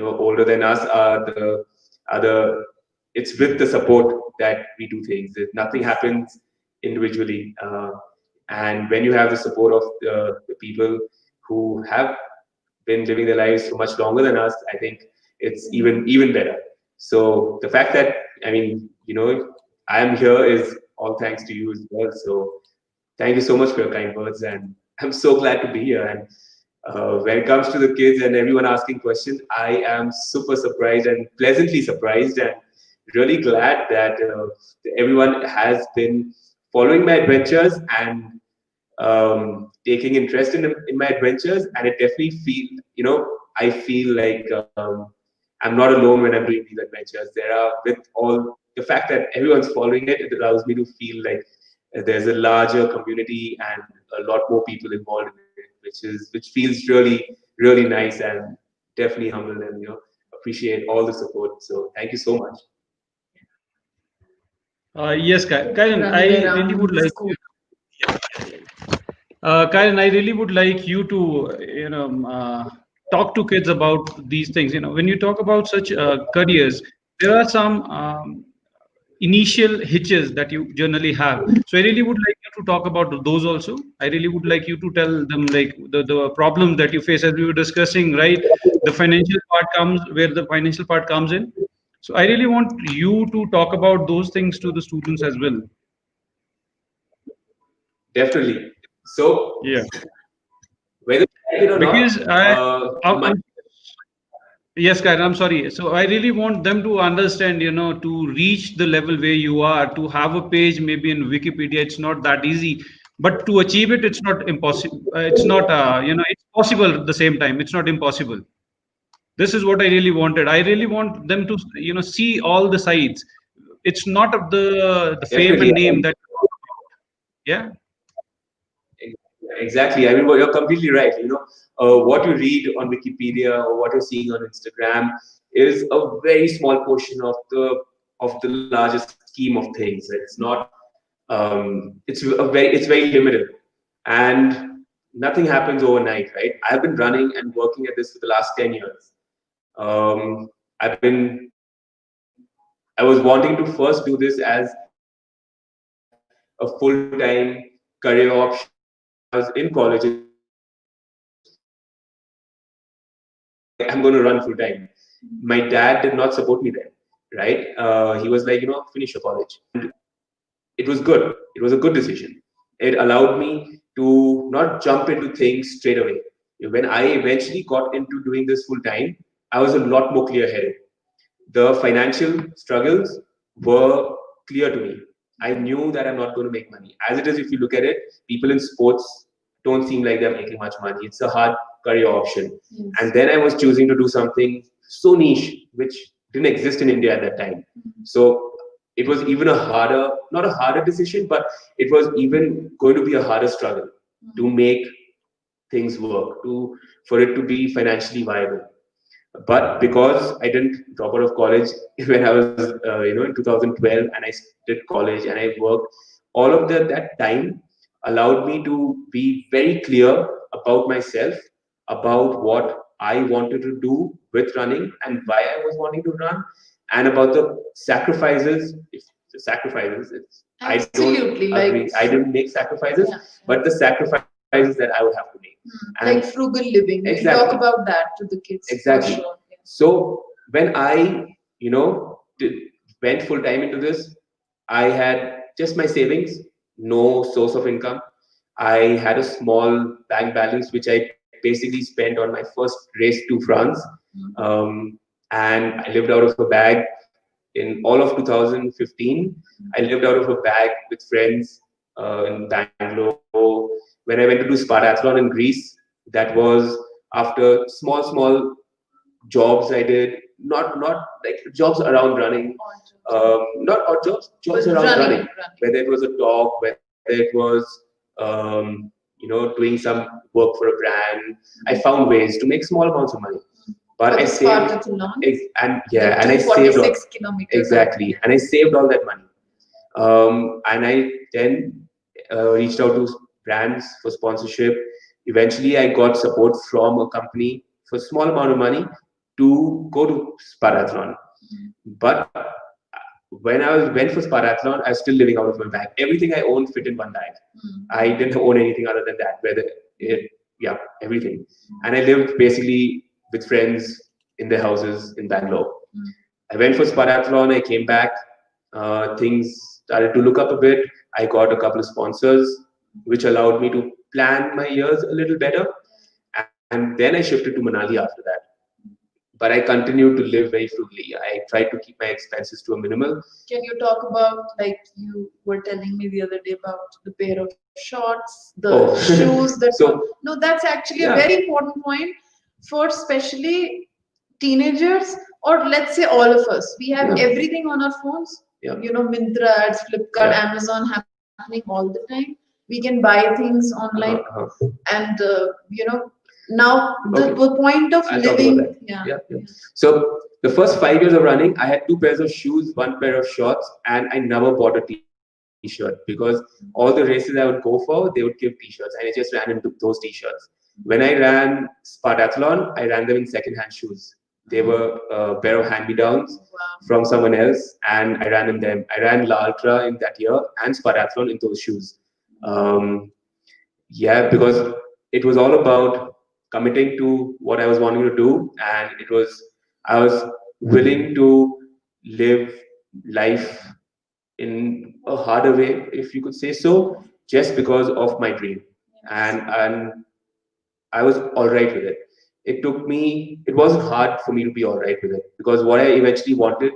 older than us are the it's with the support that we do things. Nothing happens individually, and when you have the support of the people who have been living their lives for much longer than us, I think it's even better. So the fact that I am here is all thanks to you as well. So thank you so much for your kind words, and I'm so glad to be here. And when it comes to the kids and everyone asking questions, I am super surprised and pleasantly surprised, and really glad that everyone has been following my adventures and taking interest in my adventures. And it definitely I feel like I'm not alone when I'm doing these adventures. There are, with all the fact that everyone's following it, it allows me to feel like there's a larger community and a lot more people involved in it, which feels really nice, and definitely humble, and appreciate all the support. So thank you so much. Yes, Karen, I Running really around would the like school. Karen, I really would like you to, talk to kids about these things. When you talk about such careers, there are some initial hitches that you generally have. So I really would like you to talk about those also. I really would like you to tell them like the problems that you face, as we were discussing, right? The financial part comes where the financial part comes in. So I really want you to talk about those things to the students as well. Definitely. So Yeah, whether you like it or not, because I, my I'm yes, Karen, I'm sorry. So I really want them to understand, to reach the level where you are, to have a page maybe in Wikipedia, it's not that easy. But to achieve it, it's not impossible. It's not, it's possible at the same time. It's not impossible. This is what I really wanted. I really want them to, see all the sides. It's not of the fame definitely. and name that, yeah. Exactly. I mean, well, you're completely right. What you read on Wikipedia or what you're seeing on Instagram is a very small portion of the larger scheme of things. It's not. It's very limited, and nothing happens overnight, right? I've been running and working at this for the last 10 years. I was wanting to first do this as a full-time career option when I was in college in Manali. I'm going to run full time. My dad did not support me there, right? He was like, finish your college. And it was good. It was a good decision. It allowed me to not jump into things straight away. When I eventually got into doing this full time, I was a lot more clear headed. The financial struggles were clear to me. I knew that I'm not going to make money. As it is, if you look at it, people in sports don't seem like they're making much money. It's a hard career option. Yes. And then I was choosing to do something so niche, which didn't exist in India at that time. So it was even not a harder decision, but it was even going to be a harder struggle to make things work, for it to be financially viable. But because I didn't drop out of college when I was, in 2012, and I did college and I worked, all of that time allowed me to be very clear about myself, about what I wanted to do with running and why I was wanting to run, and about the sacrifices. If the sacrifices, I don't Absolutely, agree. I didn't make sacrifices, yeah, but the sacrifices that I would have to make. And like frugal living. We exactly. talk about that to the kids. For Exactly. sure. Yeah. So when I, went full time into this, I had just my savings, no source of income. I had a small bank balance, which I basically spent on my first race to France. And I lived out of a bag in all of 2015. I lived out of a bag with friends in Bangalore. When I went to do Spartathlon in Greece, that was after small jobs I did, not like jobs around running, not odd jobs, jobs But around running, running. whether it was a talk, whether it was, doing some work for a brand. I found ways to make small amounts of money, but For I the saved, Spartathlon, and the and I saved all, 246 kilometers. exactly, and I saved all that money. And I then reached out to brands for sponsorship. Eventually, I got support from a company for a small amount of money to go to Spartathlon. But when I went for Spartathlon, I was still living out of my bag. Everything I owned fit in one bag. I didn't own anything other than that. Yeah, everything. And I lived basically with friends in their houses in Bangalore. I went for Spartathlon. I came back. Things started to look up a bit. I got a couple of sponsors, which allowed me to plan my years a little better. And then I shifted to Manali after that. But I continued to live very frugally. I tried to keep my expenses to a minimal. Can you talk about, like you were telling me the other day about the pair of shorts, the shoes that no, that's actually a very important point for especially teenagers, or let's say all of us. We have everything on our phones. Myntra ads, Flipkart, Amazon happening all the time. We can buy things online, and now the point of I'll talk about living. that. So the first 5 years of running, I had 2 pairs of shoes, 1 pair of shorts, and I never bought a t-shirt because all the races I would go for, they would give t-shirts, and I just ran into those t-shirts. When I ran Spartathlon, I ran them in second-hand shoes. They were a pair of hand-me-downs from someone else, and I ran in them. I ran La Ultra in that year and Spartathlon in those shoes. Because it was all about committing to what I was wanting to do, and I was willing to live life in a harder way, if you could say so, just because of my dream. And I was all right with it. It wasn't hard for me to be all right with it because what I eventually wanted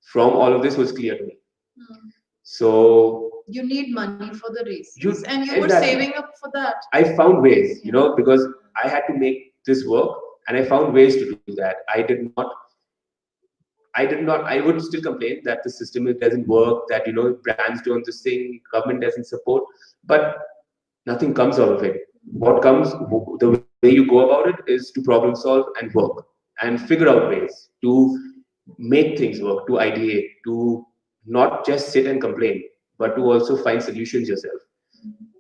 from all of this was clear to me. So you need money for the races, and you were saving up for that. I found ways, because I had to make this work, and I found ways to do that. I would still complain that the system doesn't work, that brands don't this thing, government doesn't support, but nothing comes out of it. What comes, the way you go about it is to problem solve and work and figure out ways to make things work, to ideate, to not just sit and complain, but to also find solutions yourself.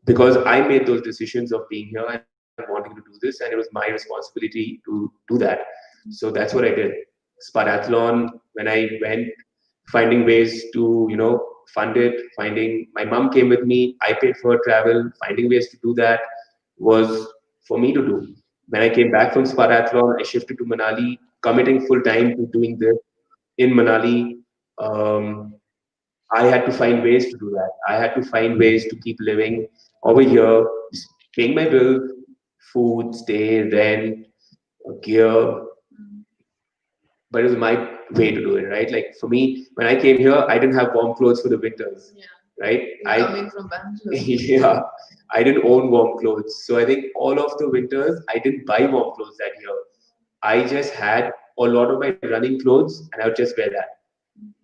Because I made those decisions of being here and wanting to do this, and it was my responsibility to do that. So that's what I did. Spartathlon, when I went, finding ways to fund it, finding my mom came with me, I paid for her travel, finding ways to do that was for me to do. When I came back from Spartathlon, I shifted to Manali, committing full time to doing this in Manali. um, I had to find ways to do that. I had to find ways to keep living over here, paying my bills, food, stay, rent, gear. But it was my way to do it, right? Like for me, when I came here, I didn't have warm clothes for the winters, right? Coming from Bangalore. Yeah, I didn't own warm clothes. So I think all of the winters, I didn't buy warm clothes that year. I just had a lot of my running clothes and I would just wear that.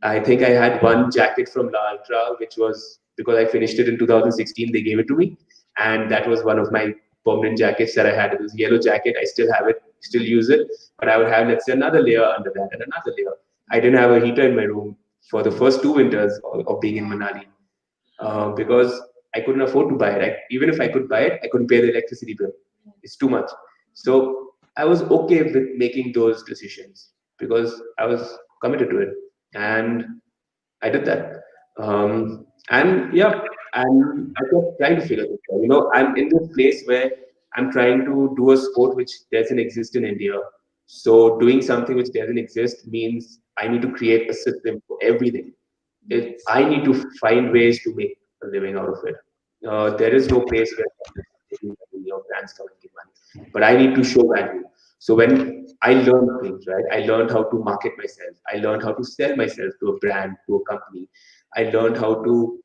I think I had one jacket from La Ultra, which was because I finished it in 2016, they gave it to me. And that was one of my permanent jackets that I had. It was a yellow jacket. I still have it, still use it. But I would have, let's say, another layer under that and another layer. I didn't have a heater in my room for the first 2 winters of being in Manali because I couldn't afford to buy it. Even if I could buy it, I couldn't pay the electricity bill. It's too much. So I was okay with making those decisions because I was committed to it. And I did that. And I kept trying to figure this out. I'm in this place where I'm trying to do a sport which doesn't exist in India. So doing something which doesn't exist means I need to create a system for everything. I need to find ways to make a living out of it. There is no place where brands come and give money, but I need to show value. So when I learned things, right, I learned how to market myself. I learned how to sell myself to a brand, to a company. I learned how to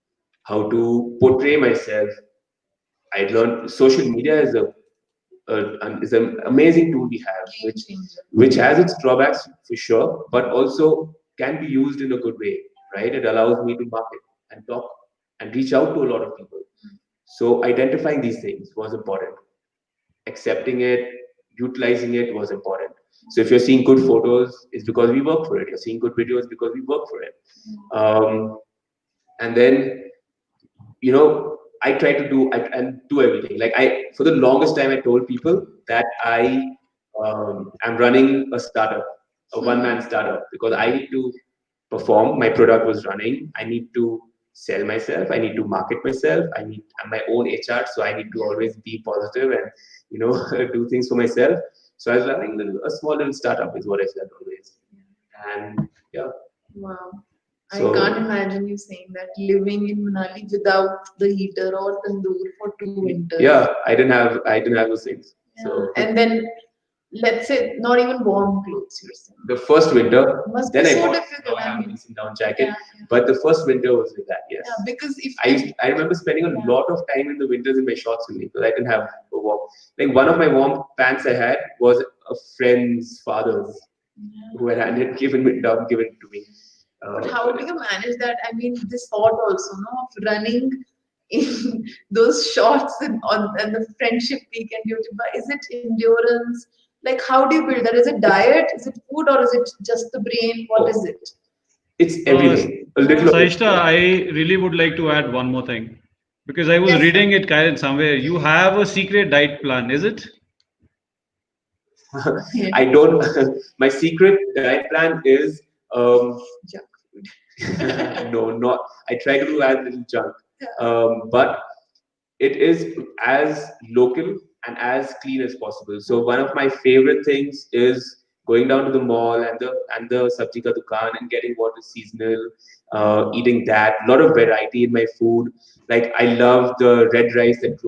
portray myself. I learned social media is an amazing tool we have, which has its drawbacks for sure, but also can be used in a good way, right? It allows me to market and talk and reach out to a lot of people. So identifying these things was important. Accepting it, utilizing it was important. So if you're seeing good photos, it's because we work for it. You're seeing good videos because we work for it. And then, I try to do everything. Like for the longest time, I told people that I am running a startup, a one-man startup, because I need to perform. My product was running. I need to sell myself. I need to market myself. I'm my own HR, so I need to always be positive and do things for myself. So I was running a small little startup, is what I said always. And yeah. Wow. So, I can't imagine you saying that living in Manali without the heater or tandoor for 2 winters. Yeah, I didn't have those things. Yeah. So And then let's say not even warm clothes you're saying. the first winter, Must then be I so bought. difficult. Now I have I a mean, decent down jacket. yeah. But the first winter was like that. Yes. Yeah, because if I remember spending a lot of time in the winters in my shorts only because I didn't have a warm. Like one of my warm pants I had was a friend's father's who had given it to me. But how do you manage that? I mean, this thought also, no, of running in those shorts and the friendship week and Deo-Tibba, is it endurance? Like, how do you build that? Is it diet? Is it food? Or is it just the brain? What is it? It's everything. A little of Saishta, I really would like to add one more thing. Because I was Yes, reading it, Kieren, somewhere. You have a secret diet plan, is it? I don't. My secret diet plan is Junk food. no, not. I try to do as little junk, but it is as local and as clean as possible. So one of my favorite things is going down to the mall and the sabji ka dukan and getting what is seasonal, eating that. A lot of variety in my food. Like I love the red rice that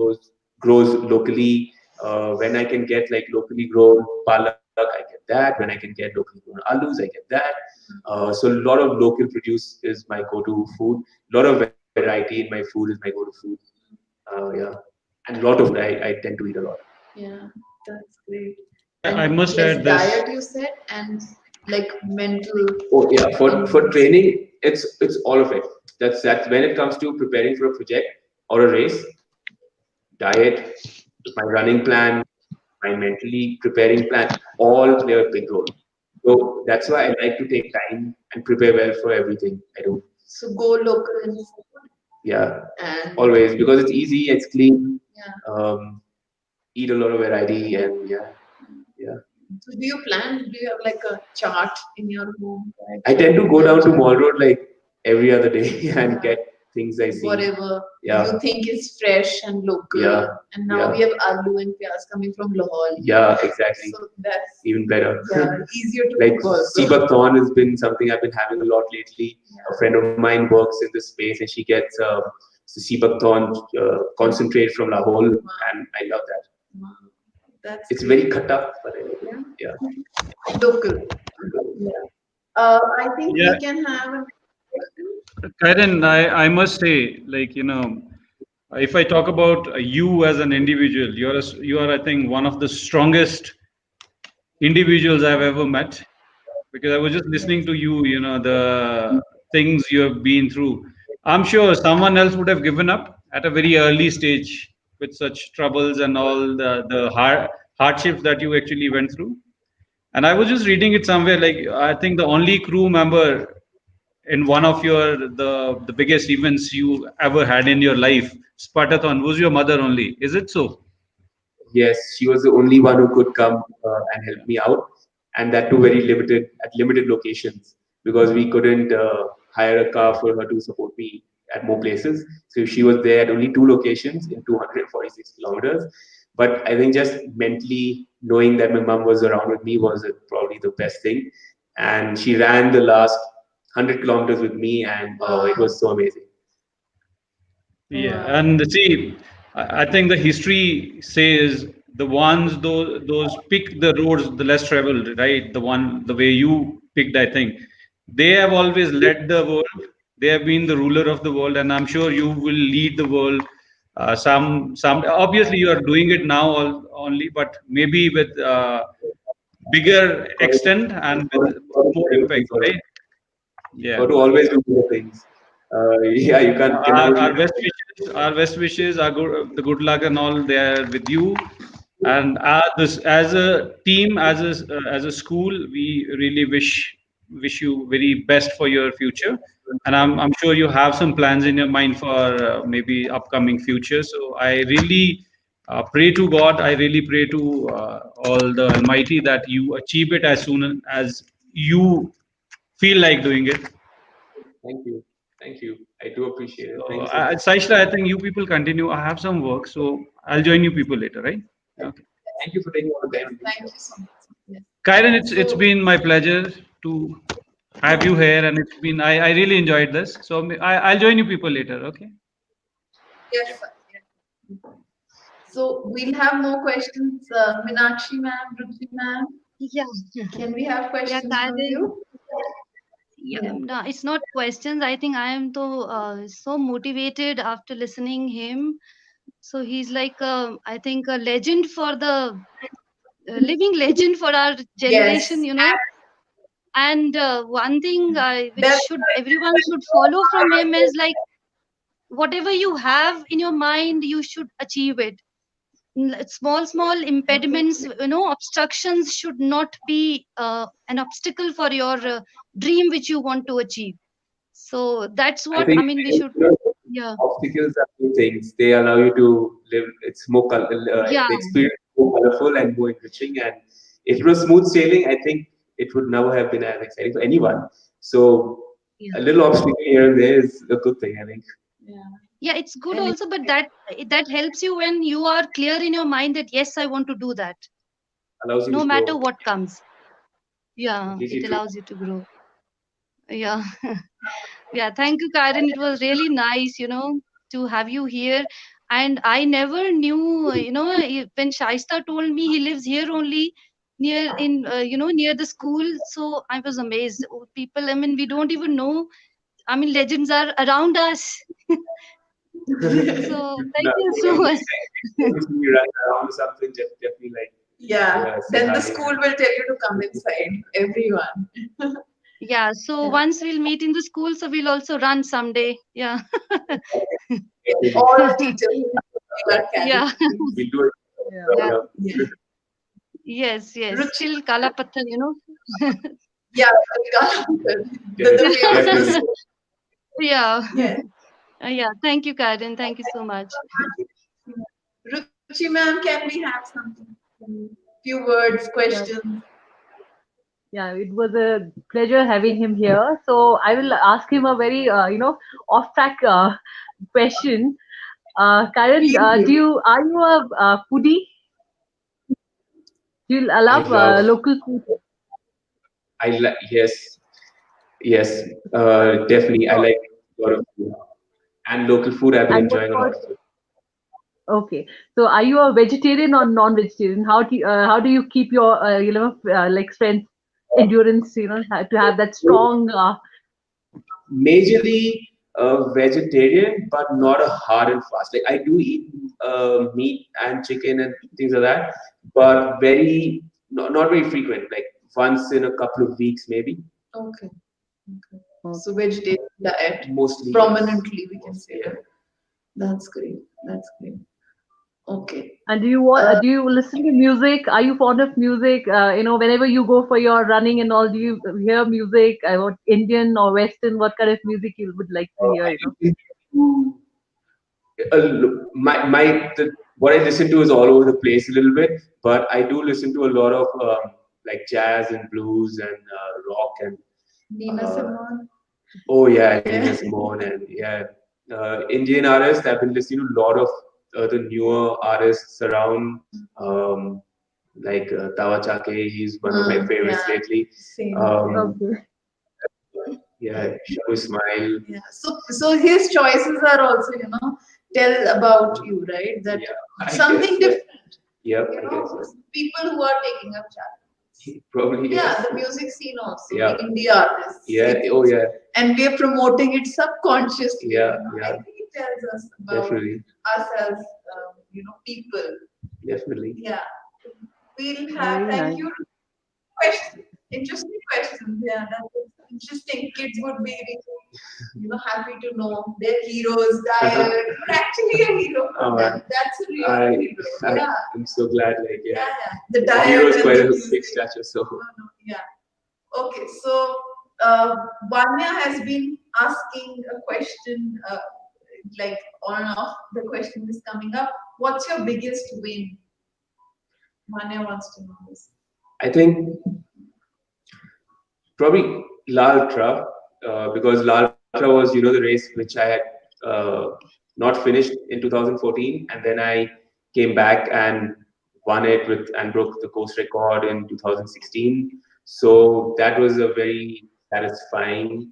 grows locally. When I can get like locally grown palak, I get that. When I can get locally grown alus, I get that. So a lot of local produce is my go-to food. A lot of variety in my food is my go-to food. Yeah, and a lot of food. I tend to eat a lot. Yeah, that's great. I And must yes, add this. diet you said, and like mental. Oh yeah, for training, it's all of it. That's when it comes to preparing for a project or a race, diet, my running plan, my mentally preparing plan, all play a big role. So that's why I like to take time and prepare well for everything I do. So go local in food Yeah, and always because it's easy, it's clean. yeah. Eat a lot of variety and yeah. So do you plan? Do you have like a chart in your home? I tend to go down to Mall Road like every other day and get things I see. Whatever Yeah. you think is fresh and local. Yeah. And now Yeah. we have aloo and pyaz coming from Lahore. Yeah, exactly. So that's Even better. easier to Like cook also. Spartathlon has been something I've been having a lot lately. A friend of mine works in this space and she gets Spartathlon concentrate from Lahore, and I love that. Wow. That's It's very khatta, but I like it. Yeah. local. Yeah. I think Yeah. we can have a question. Kieren, I must say, like, if I talk about you as an individual, you are, I think, one of the strongest individuals I've ever met. Because I was just listening to you, the things you have been through. I'm sure someone else would have given up at a very early stage with such troubles and all the hardships that you actually went through. And I was just reading it somewhere, like I think the only crew member in one of the biggest events you ever had in your life, Spartathlon, was your mother only. Is it so? Yes, she was the only one who could come and help me out, and that too very limited at limited locations because we couldn't hire a car for her to support me at more places. So she was there at only 2 locations in 246 kilometers. But I think just mentally knowing that my mom was around with me was probably the best thing. And she ran the last 100 kilometers with me, and oh, it was so amazing. Yeah, Wow. and see, I think the history says the ones those pick the roads the less traveled, right? The way you picked, I think they have always led the world. They have been the ruler of the world, and I'm sure you will lead the world. Some obviously you are doing it now only, but maybe with bigger extent and with more impact, right? Yeah. Got to always do good things. Yeah, you can't cannot. Our best wishes, our good, the good luck and all, they are with you. And as a team, as a school, we really wish you very best for your future. And I'm sure you have some plans in your mind for maybe upcoming future. So I really pray to God. I really pray to all the Almighty that you achieve it as soon as you feel like doing it. Thank you, thank you. I do appreciate it. So, Thank you so much. Saishra, I think you people continue. I have some work, so I'll join you people later, right? Okay. Thank you for taking all the time. Thank you so much. Yes. Kyren, it's So, been my pleasure to have you here, and I really enjoyed this. So I'll join you people later. Okay. yes, sir. Yes. So we'll have more questions. Meenakshi ma'am, Ruchi ma'am, Yeah, can we have yeah, questions from Karen. you? Yeah, Yeah. no, it's not questions. I think I am so motivated after listening him. So he's like, I think a legend for the living legend for our generation, Yes. you know. And one thing which That's should everyone should follow from him is like whatever you have in your mind, you should achieve it. Small impediments, you know, obstructions should not be an obstacle for your dream which you want to achieve. So that's I what think I mean. We should, yeah, obstacles are two things. They allow you to live. It's more yeah, the experience is more colorful and more enriching. And if it was smooth sailing, I think it would never have been as exciting for anyone. So yeah. a little obstacle here and there is a good thing, I think. yeah. Yeah, it's good And also, but that helps you when you are clear in your mind that yes, I want to do that, Allows you no to matter grow. what comes. Yeah, Completely it true. allows you to grow. Yeah. Yeah, thank you, Karen. It was really nice, you know, to have you here. And I never knew, you know, when Shaista told me he lives here only near in, you know, near the school. So I was amazed. Oh, people, I mean, we don't even know. I mean, legends are around us. So thank No, you so much. next time if you run around or something, just definitely like yeah, say then the hi. school will tell you to come inside, everyone. Yeah, so Yeah. once we'll meet in the school, so we'll also run someday. Yeah. All teachers will are Yeah. candidates. We'll do it. Yeah. Yeah. Yeah. Yes, yes. Ruchi, Still Kala Patthar, you know. yeah, the famous. Definitely. Yeah. Yeah. Yeah. Thank you, Karen. Thank you so much. Ruchi ma'am, can we have something? Few words, Yeah, questions. yeah, it was a pleasure having him here. So I will ask him a very, off-track question. Karen, Please do. are you a foodie? Do you I love love. local food? Yes, yes. Definitely. I So, like a lot of food and local food. I've been and what enjoying a about, lot of it. okay, so are you a vegetarian or non-vegetarian? How do you keep your, like strength, endurance, to have that strong, Majorly vegetarian, but not a hard and fast. Like I do eat meat and chicken and things like that, but not very frequent. Like once in a couple of weeks, maybe. Okay. Okay. okay. So vegetarian diet, Mostly, yes. prominently we can say Yeah. that. That's great. That's great. Okay. And do you listen to music? Are you fond of music? Whenever you go for your running and all, do you hear music? What Indian or Western? What kind of music you would like to hear? I do listen to what I listen to is all over the place a little bit, but I do listen to a lot of like jazz and blues and rock and Nina uh, Simone. oh yeah, Nina Yeah. Simone and yeah, Indian artists. I've been listening to a lot of the newer artists around, um, like Tawa Chake. He's one of my favorites Yeah. lately. Same. Okay. Yeah, Shabu Smile. Yeah. So his choices are also, tell about you, right? That Yeah, I something guess, different. Yep, You I know, guess so. people who are taking up challenges. Probably Yeah, yes. the music scene also, Yeah. the indie artists. Yeah. Oh yeah. And we're promoting it subconsciously. Yeah. I Yeah. think it tells us about Definitely. us as, people. Definitely. Yeah. We'll have, Very thank nice. you. Questions. Interesting questions. Yeah, that's it. interesting. Kids would be, happy to know their heroes died. But actually, a hero for them. That's a real hero. Yeah. I'm so glad. Like, Yeah. The diet. hero is quite a music. big stature. So. Yeah. Okay. So Vanya has been asking a question, like on and off. The question is coming up. What's your biggest win? Vanya wants to know this. I think probably La Ultra, because La Ultra was, the race which I had not finished in 2014, and then I came back and won it and broke the course record in 2016. So that was a very satisfying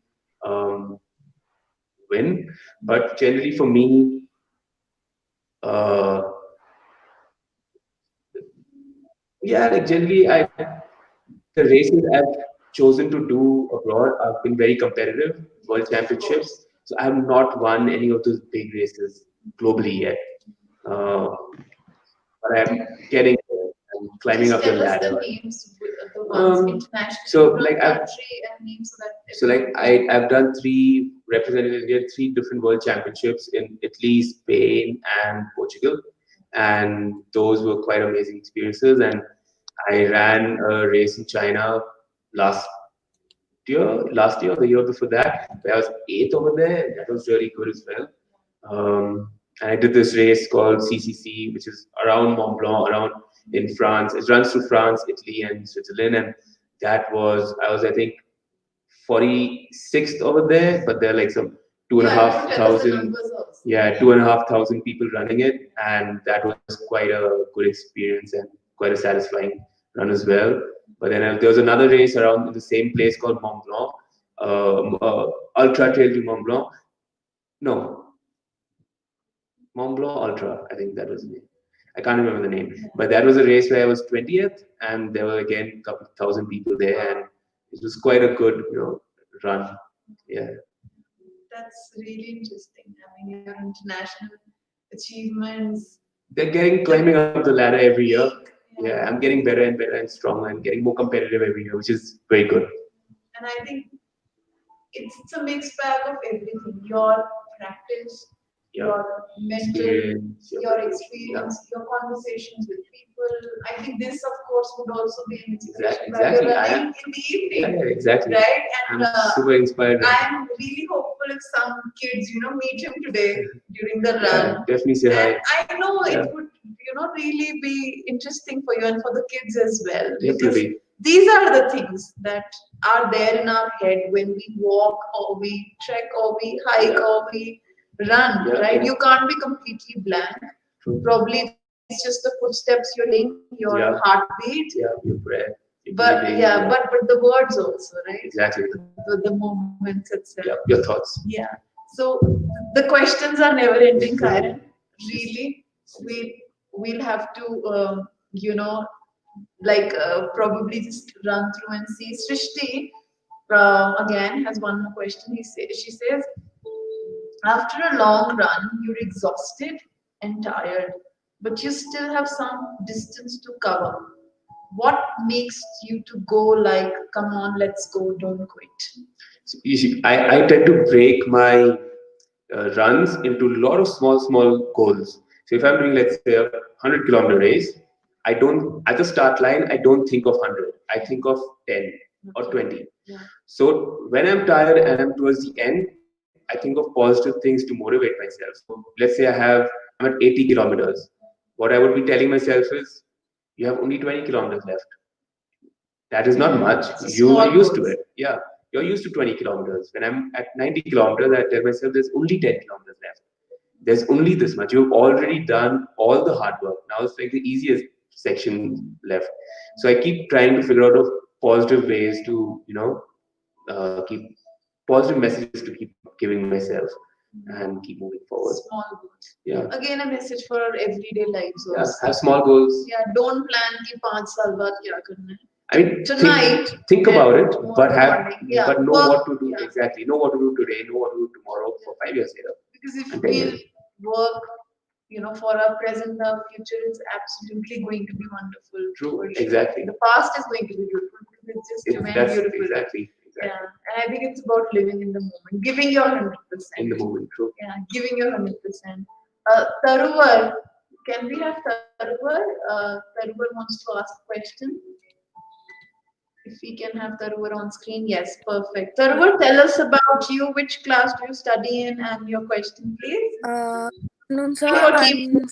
win. But generally for me, like generally the races I've chosen to do abroad have been very competitive, world championships. So I have not won any of those big races globally yet. But I'm getting there. I'm climbing up the ladder. The names, the ones international, so like country and names so like I've done represented India 3 different world championships in Italy, Spain, and Portugal, and those were quite amazing experiences. And I ran a race in China last year, or the year before that, where I was 8th over there. That was really good as well. And I did this race called CCC, which is around Mont Blanc, around in France. It runs through France, Italy, and Switzerland. And I was, I think, 46th over there, but there are like some 2,500, 2,500 people running it. And that was quite a good experience and quite a satisfying run as well. But then there was another race around in the same place called Mont Blanc, Ultra Trail to Mont Blanc. No, Mont Blanc Ultra, I think that was the name. I can't remember the name. But that was a race where I was 20th, and there were again a couple of thousand people there, and it was quite a good, run. Yeah. That's really interesting. I mean, your international achievements. They're climbing up the ladder every year. Yeah, I'm getting better and better and stronger and getting more competitive every year, which is very good. And I think it's a mixed bag of everything. Your practice, your mental, your experience, your conversations with people. I think this, of course, would also be an inspiration. Exactly. You're running in the evening. Yeah, exactly. Right? And I'm super inspired. I'm really hopeful if some kids, meet him today during the run. Yeah, definitely say hi. I know it would, really be interesting for you and for the kids as well. Definitely. These are the things that are there in our head when we walk or we trek or we hike or we run, right? You can't be completely blank. Probably it's just the footsteps you're laying, your heartbeat. Yeah, your breath. But but the words also, right? Exactly. The moments itself. Yeah, your thoughts. Yeah. So the questions are never ending, Kieren. Really, we'll have to probably just run through and see. Srishti again has one more question. She says, after a long run, you're exhausted and tired, but you still have some distance to cover. What makes you to go like, come on, let's go, don't quit? So I tend to break my runs into a lot of small goals. So if I'm doing, let's say, a 100-kilometer race, at the start line, I don't think of 100. I think of 10 or 20. Yeah. So when I'm tired and I'm towards the end, I think of positive things to motivate myself. So let's say I'm at 80 kilometers. What I would be telling myself is, you have only 20 kilometers left. That is not much. You are used to it. Yeah. You're used to 20 kilometers. When I'm at 90 kilometers, I tell myself there's only 10 kilometers left. There's only this much. You've already done all the hard work. Now it's like the easiest section left. So I keep trying to figure out positive ways to, keep positive messages to keep giving myself and keep moving forward. Small goals. Yeah. Again, a message for our everyday lives also. Yeah, have small goals. Yeah, don't plan ki 5 saal baad kya karna hai. I mean, tonight, think about it, but know work, what to do exactly. Know what to do today. Know what to do tomorrow for 5 years later. Because if we work, for our present, our future is absolutely going to be wonderful. True. Exactly. The past is going to be beautiful because it's just beautiful. Yeah, and I think it's about living in the moment, giving your 100%. In the moment, true. Yeah, giving your 100%. Taruvar, can we have Taruvar? Taruvar wants to ask a question. If we can have Taruvar on screen, yes, perfect. Taruvar, tell us about you. Which class do you study in, and your question, please. Afternoon, sir. Sure, I'm keep. in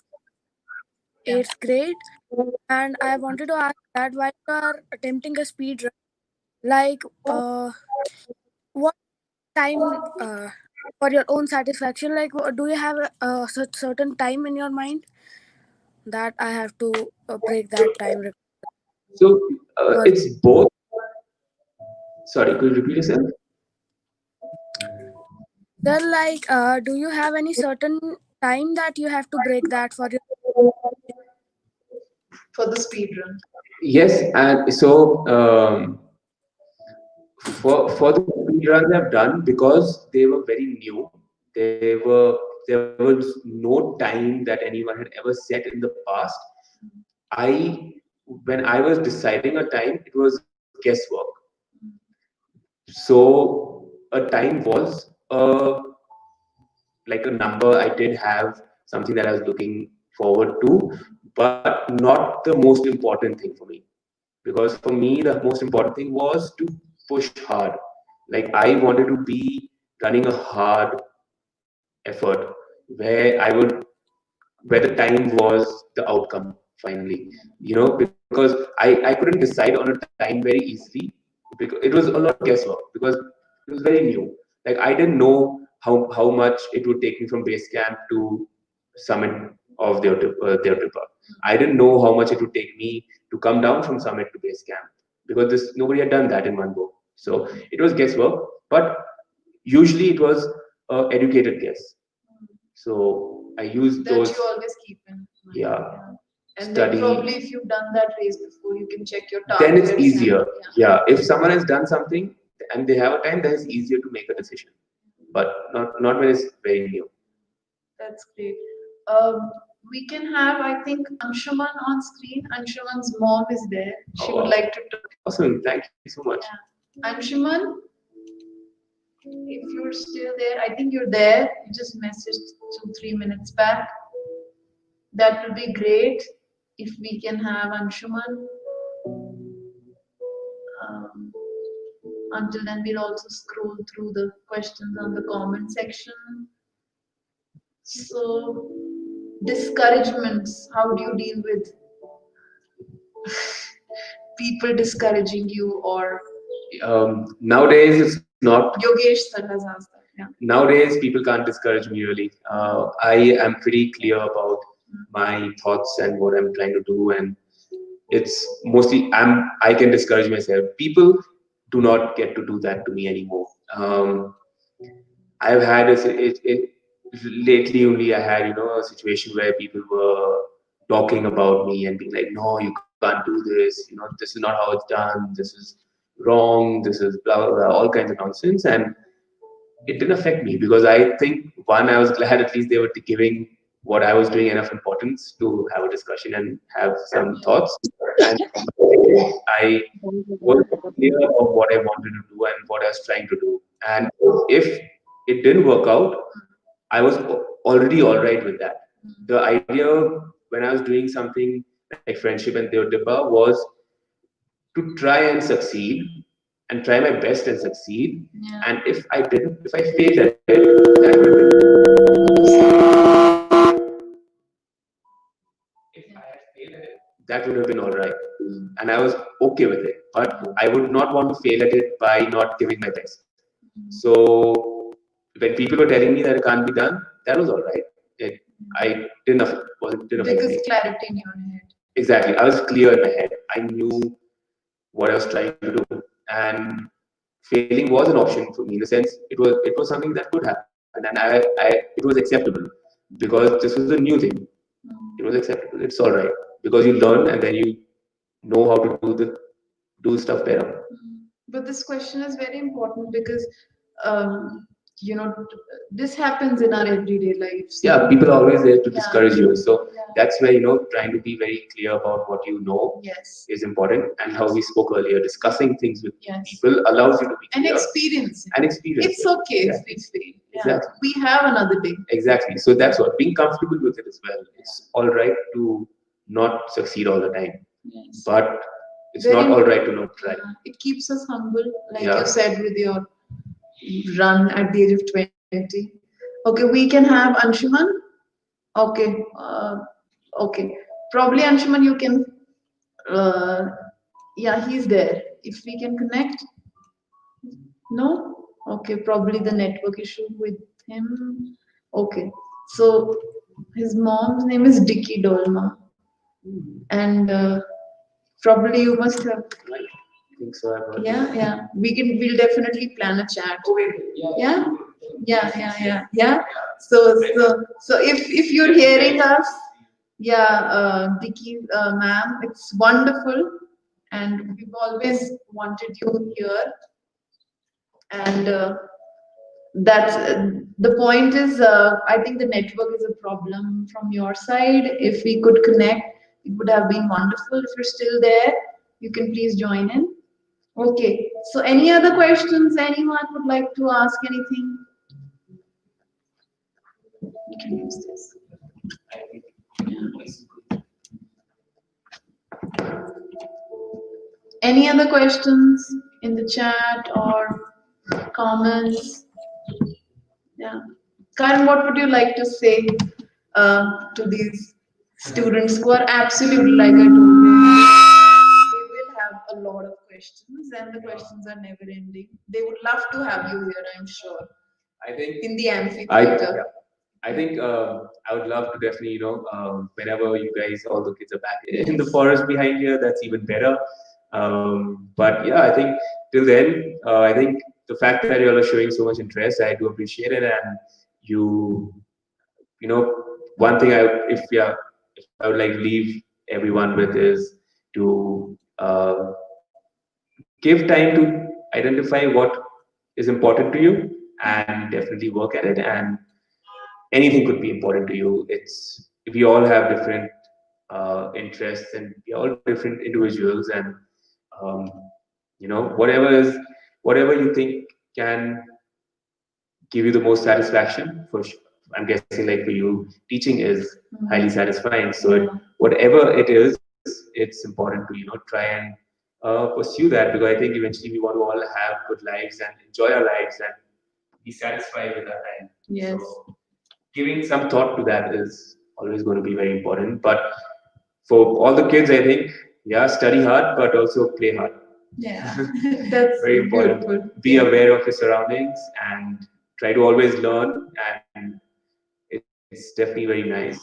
eighth grade, and I wanted to ask that while you are attempting a speed run, like what time for your own satisfaction? Like, do you have a certain time in your mind that I have to break that time? So For it's both. Sorry, could you repeat yourself? sir, like, do you have any certain time that you have to break that for your? For the speed run. Yes, and so for the speed runs I've done, because they were very new. There was no time that anyone had ever set in the past. I When I was deciding a time, it was guesswork. So a time was like a number. I did have something that I was looking forward to, but not the most important thing for me. Because for me, the most important thing was to push hard. Like I wanted to be running a hard effort where where the time was the outcome finally. Because I couldn't decide on a time very easily, because it was a lot of guesswork, because it was very new. Like I didn't know how much it would take me from base camp to summit of Deo-Tibba. I didn't know how much it would take me to come down from summit to base camp, because nobody had done that in one go. So it was guesswork, but usually it was educated guess. So I used That those. you always keep in mind. Yeah. And Study. then probably if you've done that race before, you can check your targets. Then it's easier. And, Yeah. If someone has done something and they have a time, then it's easier to make a decision. But not when it's very new. That's great. We can have, I think, Anshuman on screen. Anshuman's mom is there. She would like to talk. Awesome. Thank you so much. Yeah. Anshuman, if you're still there, I think you're there. You just messaged 2-3 minutes back. That would be great if we can have Anshuman. Until then, we'll also scroll through the questions on the comment section. So, discouragements, how do you deal with people discouraging you, or Nowadays it's not. Yogesh sir has asked that. Yeah. Nowadays people can't discourage me really. I am pretty clear about my thoughts and what I'm trying to do, and it's mostly I can discourage myself. People do not get to do that to me anymore. I've had lately only. I had a situation where people were talking about me and being like, "No, you can't do this. This is not how it's done. This is wrong. This is blah blah blah. All kinds of nonsense." And it didn't affect me, because I think, one, I was glad at least they were giving what I was doing enough importance to have a discussion and have some thoughts. And I was clear of what I wanted to do and what I was trying to do. And if it didn't work out, I was already all right with that. The idea when I was doing something like friendship and Deo-Tibba was to try and succeed and try my best and succeed. Yeah. And if I failed at it, that would have been all right. And I was okay with it. But I would not want to fail at it by not giving my best. So when people were telling me that it can't be done, that was all right. I didn't affect Because me. clarity in your head. Exactly. I was clear in my head. I knew what I was trying to do. And failing was an option for me, in the sense it was something that could happen, and it was acceptable, because this was a new thing. It was acceptable. It's all right, because you learn and then you know how to do stuff better. But this question is very important because this happens in our everyday lives. Yeah, people are always there to Yeah. discourage you. So Yeah. that's where, trying to be very clear about what you know Yes. is important. And how we spoke earlier, discussing things with Yes. people allows you to be And clear. experience. And experience It's it. okay if Exactly. we fail. Yeah. Exactly. We have another day. Exactly. So that's what, being comfortable with it as well. It's all right to not succeed all the time, Yes. but it's Very not all right to not try. Yeah. It keeps us humble, like Yeah. you said with your run at the age of 20. Okay, we can have Anshuman. Okay, okay. Probably Anshuman, you can. Uh, yeah, he's there. If we can connect. No? Okay, probably the network issue with him. Okay, so his mom's name is Dicky Dolma, and probably you must have. I think so. I've heard Yeah, yeah. We'll definitely plan a chat. Yeah, yeah. So if you're hearing us, yeah, Dicky, ma'am, it's wonderful, and we've always wanted you here, and that's the point is I think the network is a problem from your side. If we could connect, it would have been wonderful. If you're still there, you can please join in. Okay, so any other questions? Anyone would like to ask anything? You can use this. Any other questions in the chat or comments? Yeah. Karan, what would you like to say to these students who are absolutely, like I told you, they will have a lot of questions and the questions are never ending. They would love to have you here, I'm sure, I think in the amphitheater. I think I would love to definitely, whenever you guys, all the kids are back in the forest behind here, that's even better. But yeah, I think till then, I think the fact that you all are showing so much interest, I do appreciate it. And you, one thing if I would like to leave everyone with is to give time to identify what is important to you and definitely work at it. And anything could be important to you. It's we all have different interests and we are all different individuals, and um, whatever you think can give you the most satisfaction. For sure, I'm guessing like for you, teaching is highly satisfying. So whatever it is, it's important to try and pursue that, because I think eventually we want to all have good lives and enjoy our lives and be satisfied with our time. Yes. So giving some thought to that is always going to be very important. But for all the kids, I think, yeah, study hard, but also play hard. Yeah, that's Very important. beautiful. Be aware of your surroundings and try to always learn. And it's definitely very nice,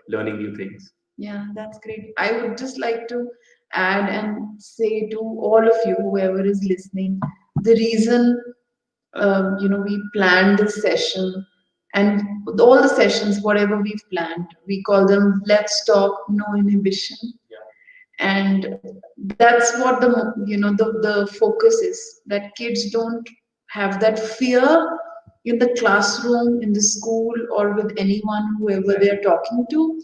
learning new things. Yeah, that's great. I would just like to add and say to all of you, whoever is listening, the reason we planned this session and all the sessions, whatever we've planned, we call them Let's Talk, No Inhibition. And that's what the focus is, that kids don't have that fear in the classroom, in the school, or with anyone, whoever they're talking to.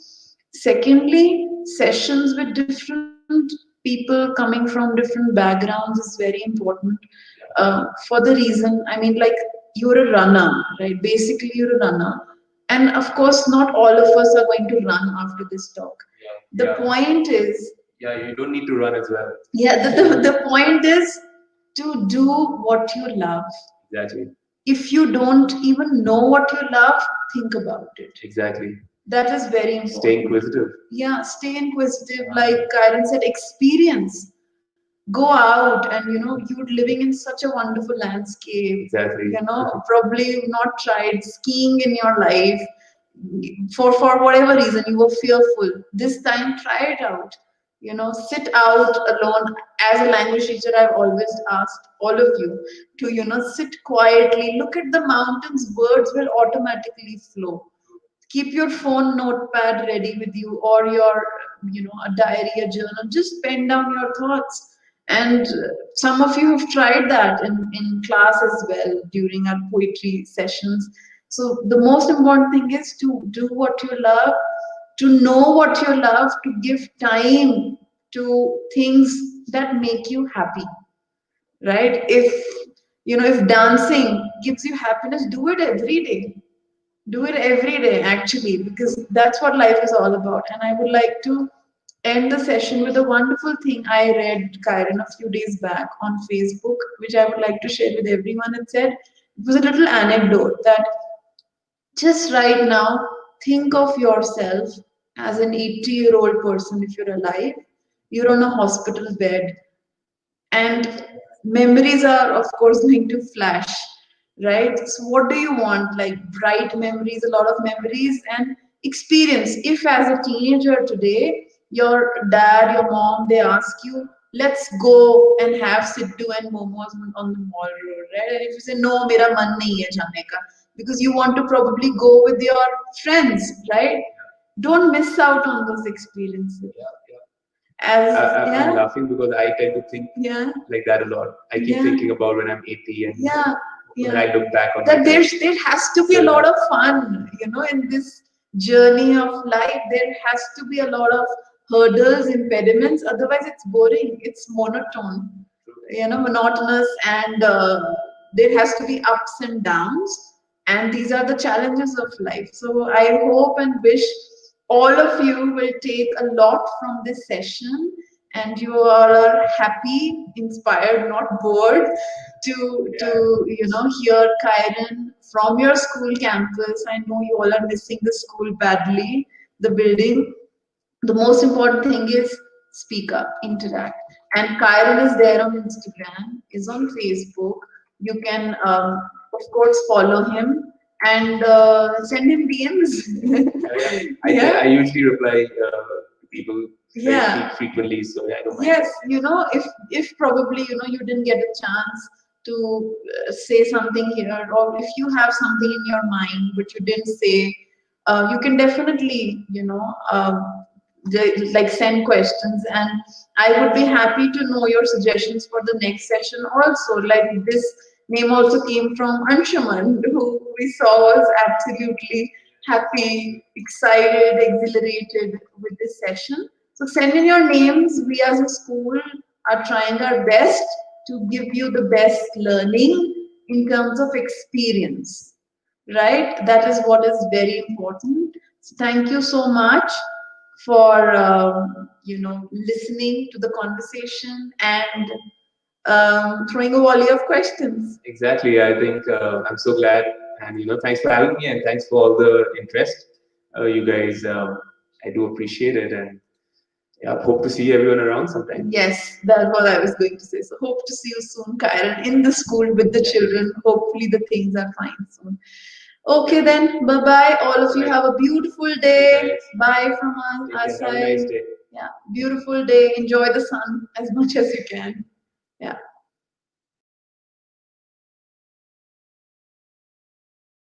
Secondly, sessions with different people coming from different backgrounds is very important, for the reason, I mean, like, you're a runner, right? Basically, you're a runner. And of course, not all of us are going to run after this talk. The point is, Yeah, you don't need to run as well. yeah, the point is to do what you love. Exactly. If you don't even know what you love, think about it. Exactly. That is very important. Stay inquisitive. Yeah, stay inquisitive. Like Kieren said, experience. Go out and you're living in such a wonderful landscape. Exactly. Probably you've not tried skiing in your life. For whatever reason you were fearful. This time try it out. Sit out alone. As a language teacher, I've always asked all of you to sit quietly, look at the mountains, birds will automatically flow. Keep your phone notepad ready with you, or your a diary, a journal. Just pen down your thoughts And some of you have tried that in class as well during our poetry sessions. So the most important thing is to do what you love, to know what you love, to give time to things that make you happy, right? If dancing gives you happiness, do it every day. Do it every day, actually, because that's what life is all about. And I would like to end the session with a wonderful thing I read, Kieren, a few days back on Facebook, which I would like to share with everyone. It said, it was a little anecdote that just right now, think of yourself as an 80-year-old person if you're alive. You're on a hospital bed, and memories are, of course, going to flash, right? So what do you want? Like bright memories, a lot of memories, and experience. If as a teenager today your dad, your mom, they ask you, let's go and have siddu and momos on the mall road, right? And if you say no, mera man nahi hai jane ka, because you want to probably go with your friends, right? Don't miss out on those experiences. I'm laughing because I tend to think like that a lot. I keep thinking about when I'm 80 and when I look back on that my there has to be a lot of fun, in this journey of life. There has to be a lot of hurdles, impediments. Otherwise, it's boring. It's monotone, monotonous, and there has to be ups and downs. And these are the challenges of life. So I hope and wish all of you will take a lot from this session, and you all are happy, inspired, not bored, to hear Kieren from your school campus. I know you all are missing the school badly, the building. The most important thing is speak up, interact. And Kieren is there on Instagram, is on Facebook. You can, of course, follow him and send him DMs. I usually reply to people very frequently, so I don't mind. Yes, if probably you didn't get a chance to say something here, or if you have something in your mind which you didn't say, you can definitely like send questions, and I would be happy to know your suggestions for the next session also. Like this name also came from Anshuman, who we saw was absolutely happy, excited, exhilarated with this session. So send in your names. We as a school are trying our best to give you the best learning in terms of experience, right? That is what is very important. So thank you so much for listening to the conversation and throwing a volley of questions. Exactly. I think I'm so glad, and thanks for having me, and thanks for all the interest, you guys. I do appreciate it, and hope to see everyone around sometime. Yes, that's what I was going to say. So hope to see you soon, Kieren, in the school with the children. Hopefully the things are fine soon. Okay then, bye-bye. All of you have a beautiful day. Bye from our side. Have a nice day. Yeah, beautiful day. Enjoy the sun as much as you can. Yeah.